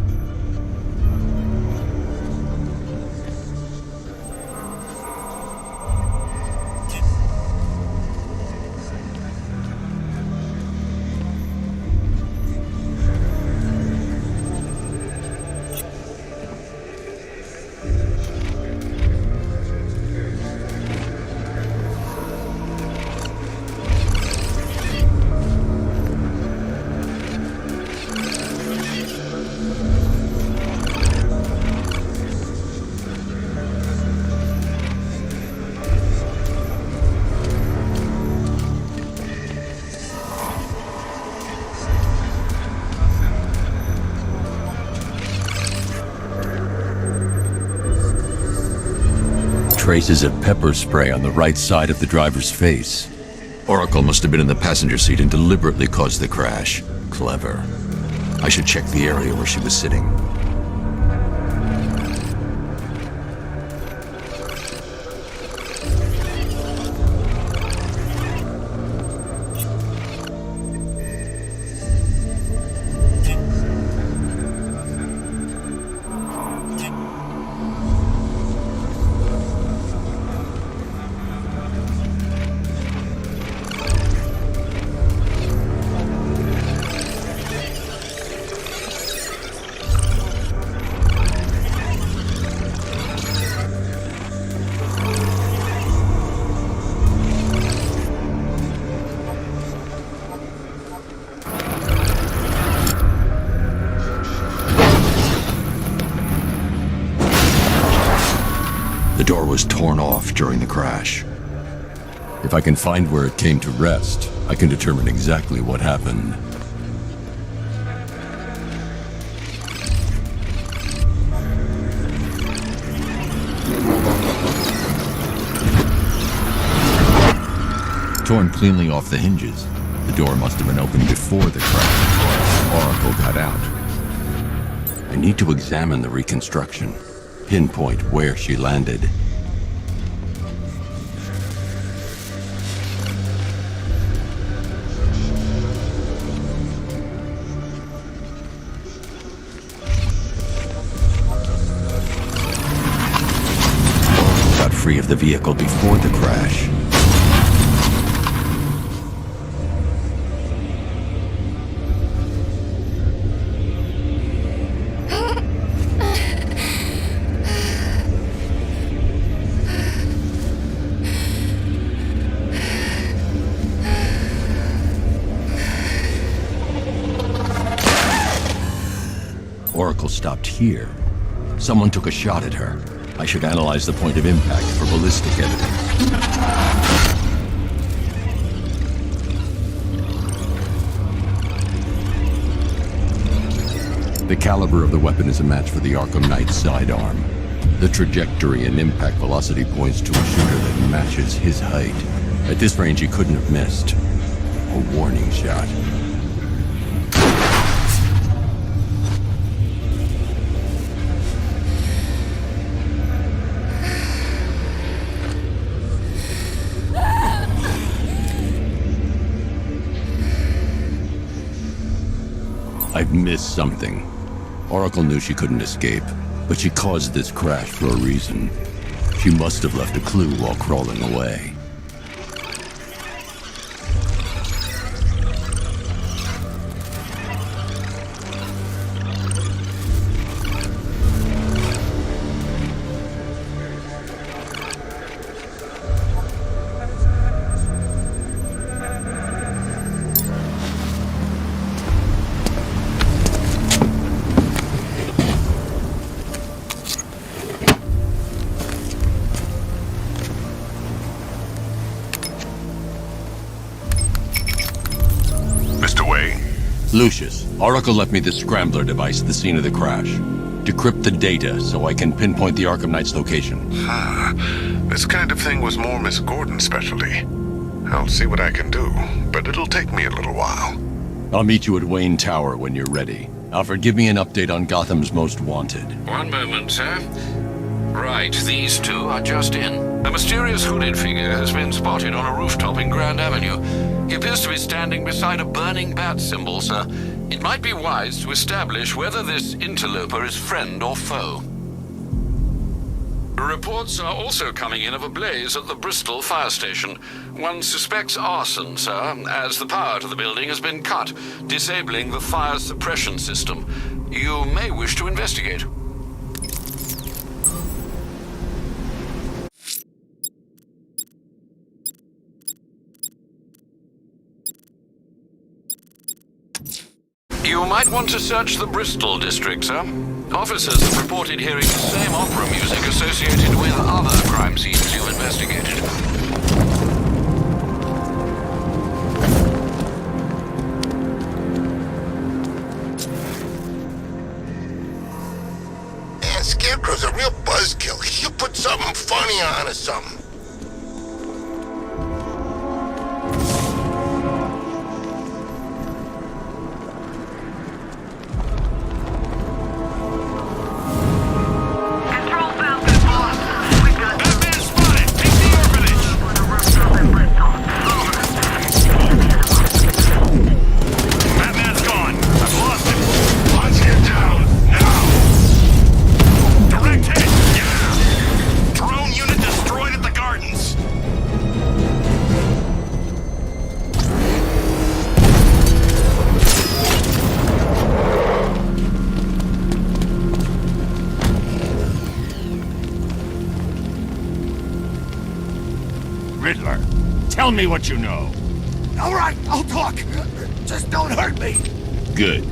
Speaker 10: Traces of pepper spray on the right side of the driver's face. Oracle must have been in the passenger seat and deliberately caused the crash. Clever. I should check the area where she was sitting. The door was torn off during the crash. If I can find where it came to rest, I can determine exactly what happened. Torn cleanly off the hinges, the door must have been opened before the crash. Oracle got out. I need to examine the reconstruction. Pinpoint where she landed. Got free of the vehicle before the crash. Oracle stopped here. Someone took a shot at her. I should analyze the point of impact for ballistic evidence. The caliber of the weapon is a match for the Arkham Knight's sidearm. The trajectory and impact velocity points to a shooter that matches his height. At this range, he couldn't have missed. A warning shot. I've missed something. Oracle knew she couldn't escape, but she caused this crash for a reason. She must have left a clue while crawling away. Lucius, Oracle left me the Scrambler device at the scene of the crash. Decrypt the data so I can pinpoint the Arkham Knight's location.
Speaker 7: This kind of thing was more Miss Gordon's specialty. I'll see what I can do, but it'll take me a little while.
Speaker 10: I'll meet you at Wayne Tower when you're ready. Alfred, give me an update on Gotham's Most Wanted.
Speaker 3: One moment, sir. Right, these two are just in. A mysterious hooded figure has been spotted on a rooftop in Grand Avenue. He appears to be standing beside a burning bat symbol, sir. It might be wise to establish whether this interloper is friend or foe. Reports are also coming in of a blaze at the Bristol fire station. One suspects arson, sir, as the power to the building has been cut, disabling the fire suppression system. You may wish to investigate. You might want to search the Bristol district, sir. Officers have reported hearing the same opera music associated with other crime scenes you investigated.
Speaker 7: Man, Scarecrow's a real buzzkill. He'll put something funny on or something.
Speaker 4: Riddler, tell me what you know.
Speaker 13: All right, I'll talk. Just don't hurt me.
Speaker 4: Good.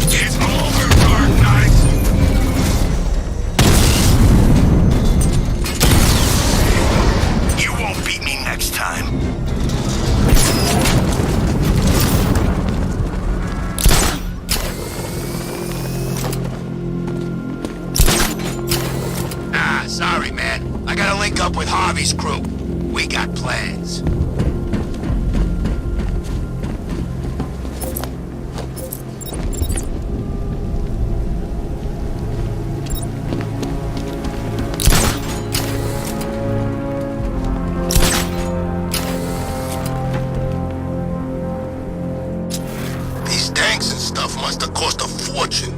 Speaker 7: It's over, Dark Knight! You won't beat me next time. Sorry, man. I gotta link up with Harvey's crew. We got plans. These tanks and stuff must have cost a fortune.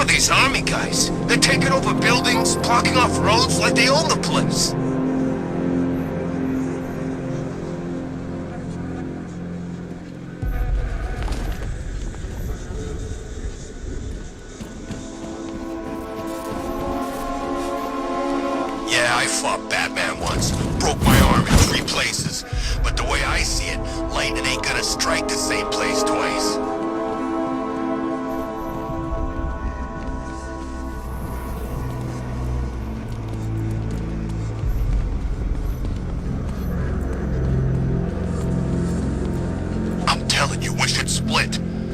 Speaker 7: These army guys, they're taking over buildings, blocking off roads like they own the place. Yeah, I fought Batman once, broke my arm in 3 places. But the way I see it, lightning ain't gonna strike the same place twice.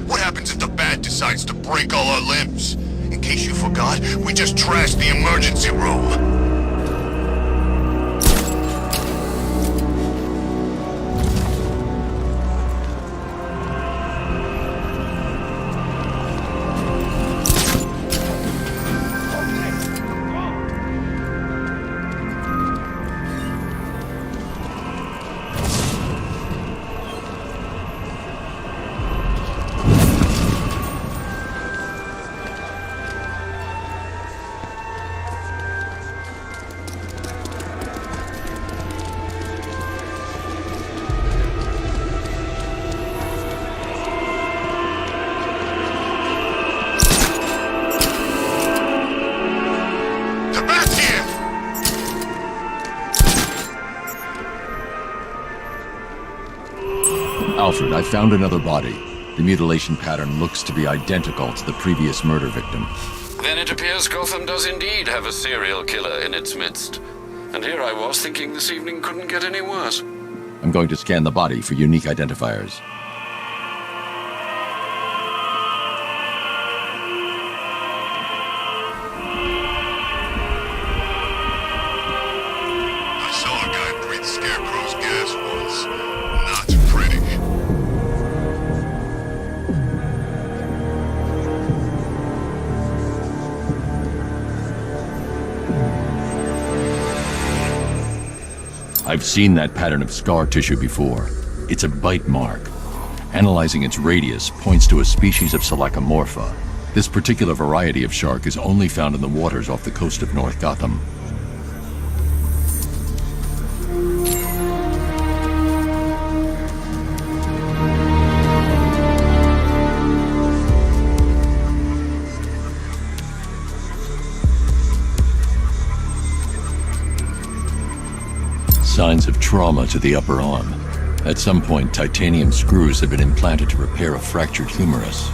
Speaker 7: What happens if the Bat decides to break all our limbs? In case you forgot, we just trashed the emergency room.
Speaker 10: Alfred, I found another body. The mutilation pattern looks to be identical to the previous murder victim.
Speaker 3: Then it appears Gotham does indeed have a serial killer in its midst. And here I was thinking this evening couldn't get any worse.
Speaker 10: I'm going to scan the body for unique identifiers.
Speaker 7: I saw a guy breathe Scarecrow's gas once. Not pretty.
Speaker 10: I've seen that pattern of scar tissue before. It's a bite mark. Analyzing its radius points to a species of Selachomorpha. This particular variety of shark is only found in the waters off the coast of North Gotham. Signs of trauma to the upper arm. At some point, titanium screws have been implanted to repair a fractured humerus.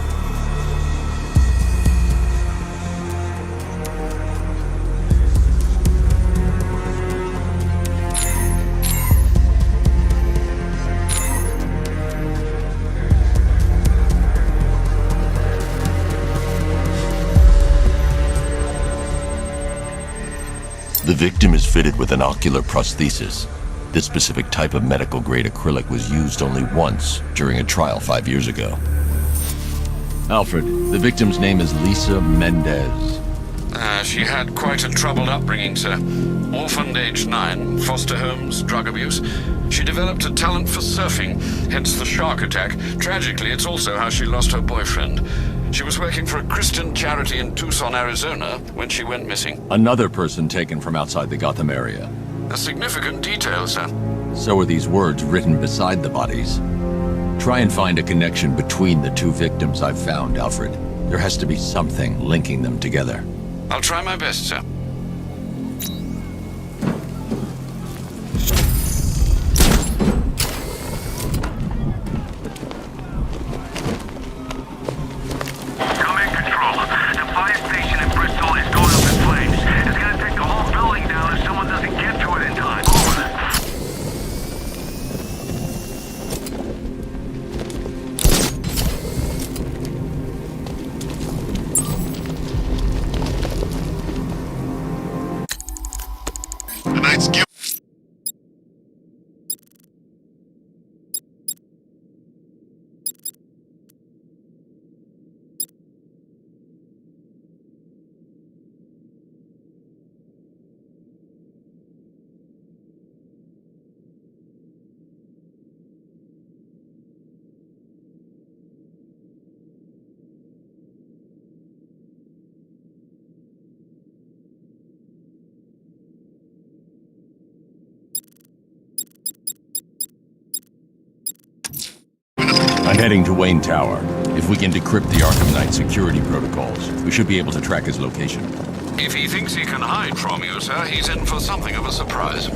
Speaker 10: The victim is fitted with an ocular prosthesis. This specific type of medical-grade acrylic was used only once during a trial 5 years ago. Alfred, the victim's name is Lisa Mendez.
Speaker 3: She had quite a troubled upbringing, sir. Orphaned age 9, foster homes, drug abuse. She developed a talent for surfing, hence the shark attack. Tragically, it's also how she lost her boyfriend. She was working for a Christian charity in Tucson, Arizona, when she went missing.
Speaker 10: Another person taken from outside the Gotham area.
Speaker 3: A significant detail, sir.
Speaker 10: So are these words written beside the bodies. Try and find a connection between the two victims I've found, Alfred. There has to be something linking them together.
Speaker 3: I'll try my best, sir.
Speaker 10: I'm heading to Wayne Tower. If we can decrypt the Arkham Knight security protocols, we should be able to track his location.
Speaker 3: If he thinks he can hide from you, sir, he's in for something of a surprise.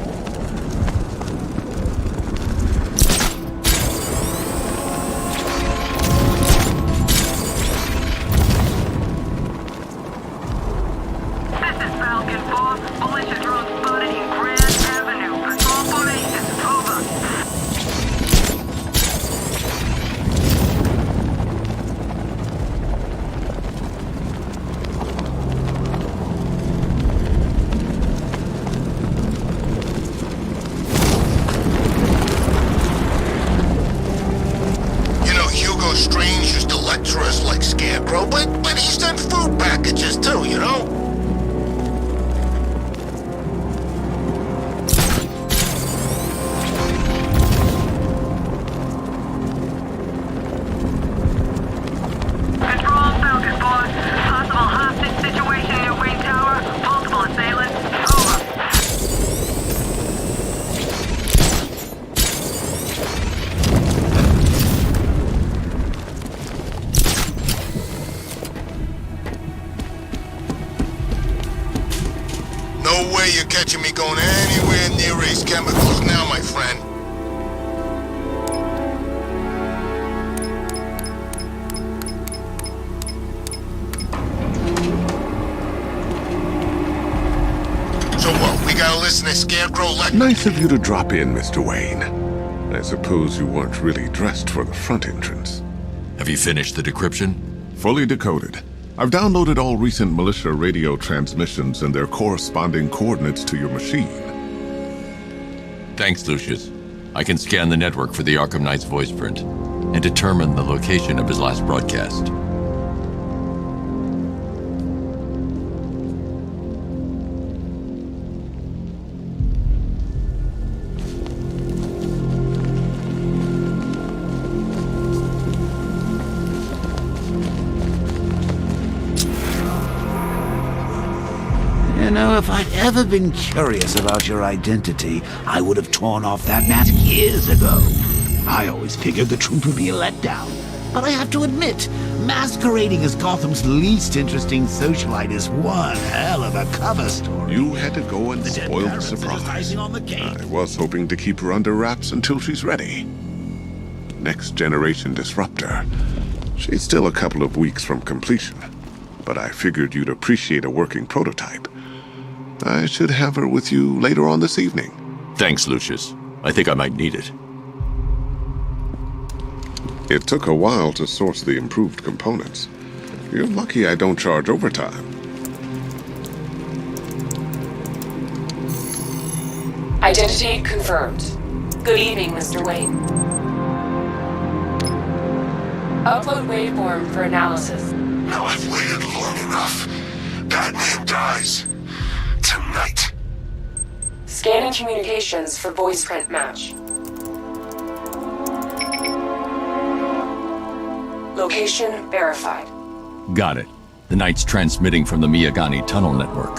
Speaker 7: Strange used to lecture us like Scarecrow, but he sent food packages too, you know?
Speaker 17: Control, Falcon, boss. Possible hostage situation near Wayne Tower. Multiple assailants. Over.
Speaker 7: No way you're catching me going anywhere near Ace Chemicals now, my friend. business, Scarecrow.
Speaker 18: Nice of you to drop in, Mr. Wayne. I suppose you weren't really dressed for the front entrance.
Speaker 10: Have you finished the decryption?
Speaker 18: Fully decoded. I've downloaded all recent militia radio transmissions and their corresponding coordinates to your machine.
Speaker 10: Thanks, Lucius. I can scan the network for the Arkham Knight's voice print and determine the location of his last broadcast.
Speaker 1: You know, if I'd ever been curious about your identity, I would have torn off that mask years ago. I always figured the truth would be a letdown. But I have to admit, masquerading as Gotham's least interesting socialite is one hell of a cover story.
Speaker 18: You had to go and spoil the surprise. I was hoping to keep her under wraps until she's ready. Next generation disruptor. She's still a couple of weeks from completion, but I figured you'd appreciate a working prototype. I should have her with you later on this evening.
Speaker 10: Thanks, Lucius. I think I might need it.
Speaker 18: It took a while to source the improved components. You're lucky I don't charge overtime.
Speaker 14: Identity confirmed. Good evening, Mr. Wayne. Upload waveform for analysis.
Speaker 7: Now I've waited long enough. Batman dies. Tonight.
Speaker 14: Scanning communications for voice print match. Location verified.
Speaker 10: Got it. The Knight's transmitting from the Miyagani tunnel network.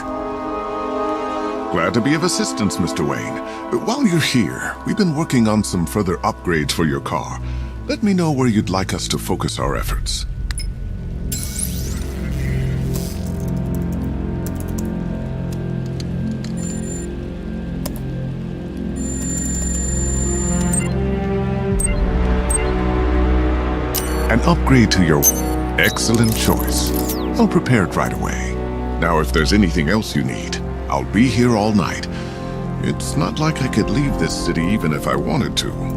Speaker 18: Glad to be of assistance, Mr. Wayne. While you're here, we've been working on some further upgrades for your car. Let me know where you'd like us to focus our efforts. An upgrade to your... Excellent choice. I'll prepare it right away. Now, if there's anything else you need, I'll be here all night. It's not like I could leave this city even if I wanted to.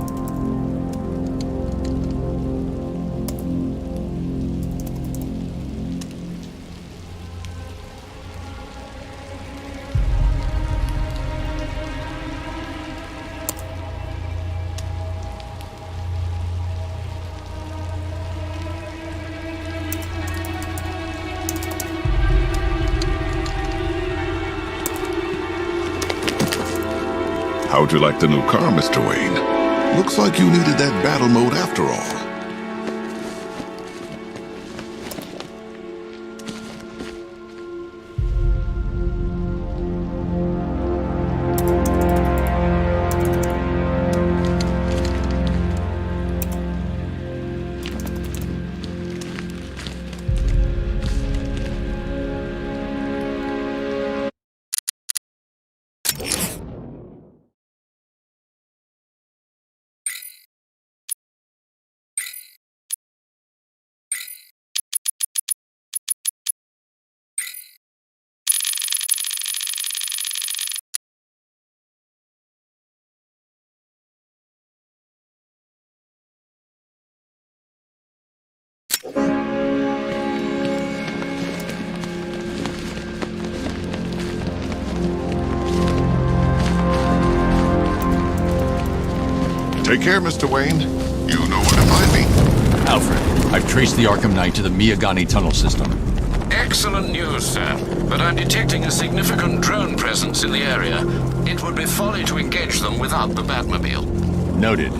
Speaker 18: How'd you like the new car, Mr. Wayne? Looks like you needed that battle mode after all. Take care, Mr. Wayne. You know where to find me.
Speaker 10: Alfred, I've traced the Arkham Knight to the Miyagani tunnel system.
Speaker 3: Excellent news, sir. But I'm detecting a significant drone presence in the area. It would be folly to engage them without the Batmobile.
Speaker 10: Noted.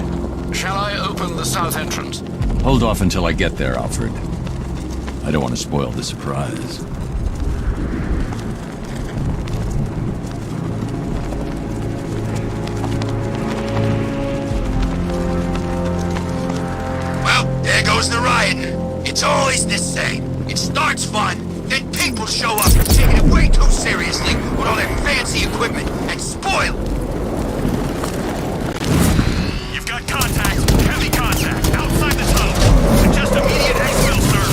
Speaker 3: Shall I open the south entrance?
Speaker 10: Hold off until I get there, Alfred. I don't want to spoil the surprise.
Speaker 11: There goes the riot. It's always the same. It starts fun, then people show up taking it way too seriously with all their fancy equipment and spoil it. You've got contact, heavy contact, outside the tunnel. Suggest immediate exfil, sir.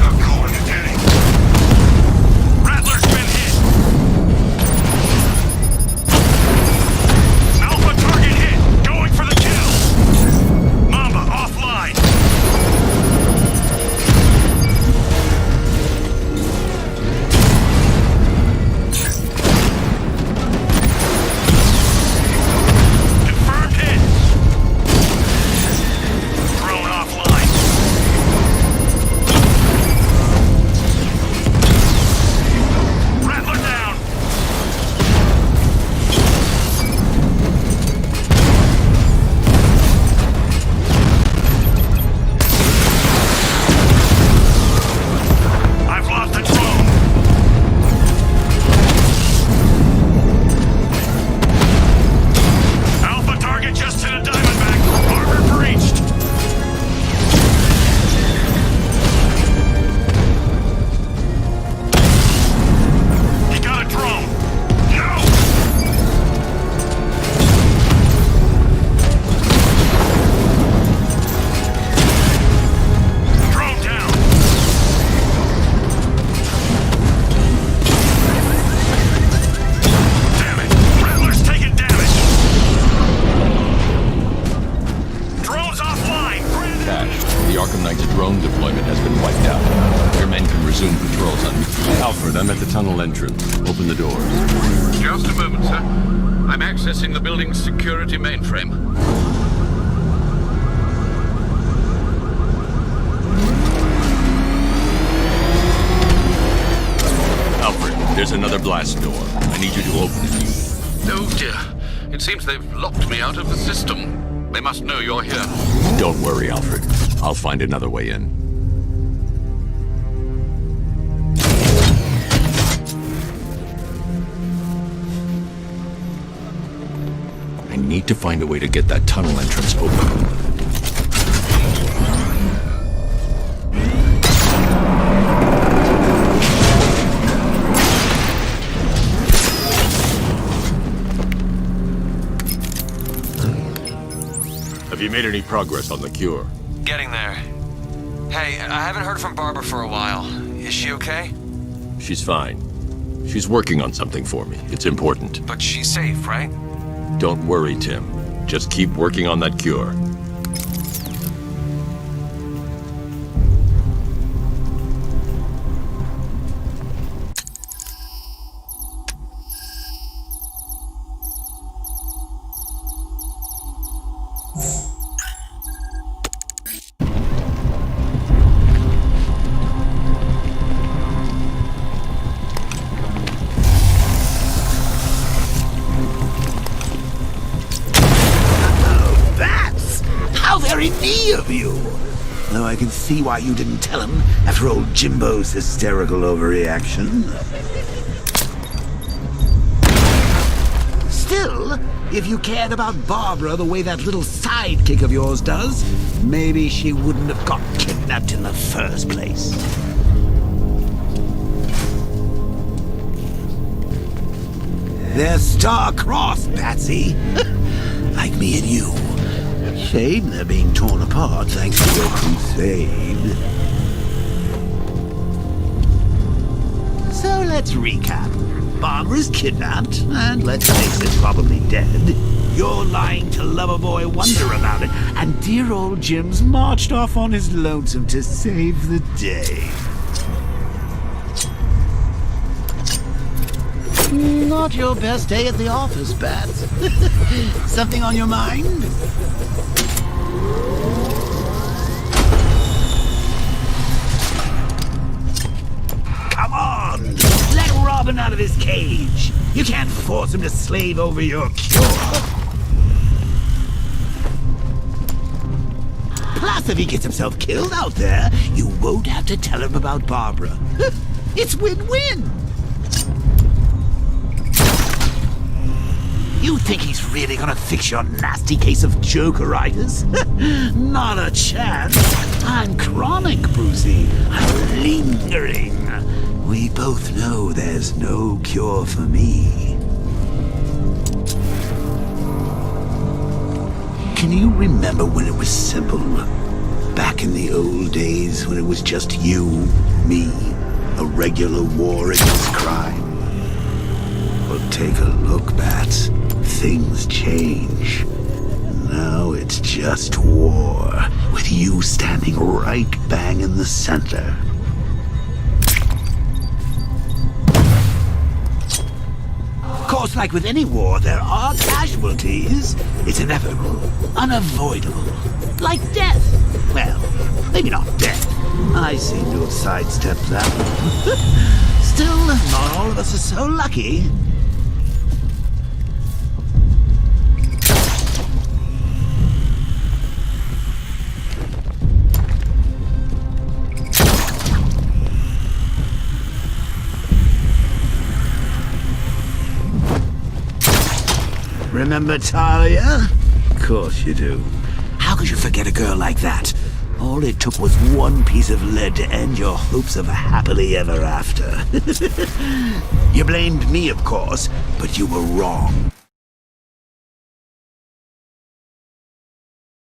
Speaker 11: I'm going to get him. Rattler's been hit.
Speaker 2: resume patrols on me. Alfred, I'm at the tunnel entrance. Open the doors.
Speaker 3: Just a moment, sir. I'm accessing the building's security mainframe.
Speaker 2: Alfred, there's another blast door. I need you to open it.
Speaker 3: Oh dear. It seems they've locked me out of the system. They must know you're here.
Speaker 10: Don't worry, Alfred. I'll find another way in. I need to find a way to get that tunnel entrance open.
Speaker 2: Have you made any progress on the cure?
Speaker 19: Getting there. Hey, I haven't heard from Barbara for a while. Is she okay?
Speaker 10: She's fine. She's working on something for me. It's important.
Speaker 19: But she's safe, right?
Speaker 10: Don't worry, Tim. Just keep working on that cure.
Speaker 1: Very neat of you. Though I can see why you didn't tell him after old Jimbo's hysterical overreaction. Still, if you cared about Barbara the way that little sidekick of yours does, maybe she wouldn't have got kidnapped in the first place. They're star-crossed, Patsy. Like me and you. Shame they're being torn apart thanks to your crusade. So let's recap. Barbara's kidnapped, and let's face it, probably dead. You're lying to Loverboy Wonder about it, and dear old Jim's marched off on his lonesome to save the day. Not your best day at the office, Bats. Something on your mind? Come on! Let Robin out of his cage! You can't force him to slave over your cure! Plus, if he gets himself killed out there, you won't have to tell him about Barbara. It's win-win! You think he's really gonna fix your nasty case of Jokeritis? Not a chance. I'm chronic, Brucey. I'm lingering. We both know there's no cure for me. Can you remember when it was simple? Back in the old days when it was just you, me, a regular war against crime? Well, take a look, Bats. Things change. Now it's just war, with you standing right bang in the center. Of course, like with any war, there are casualties. It's inevitable, unavoidable. Like death. Well, maybe not death. I seem to have sidestepped that. Still, not all of us are so lucky. Remember Talia? Of course you do. How could you forget a girl like that? All it took was one piece of lead to end your hopes of a happily ever after. You blamed me, of course, but you were wrong.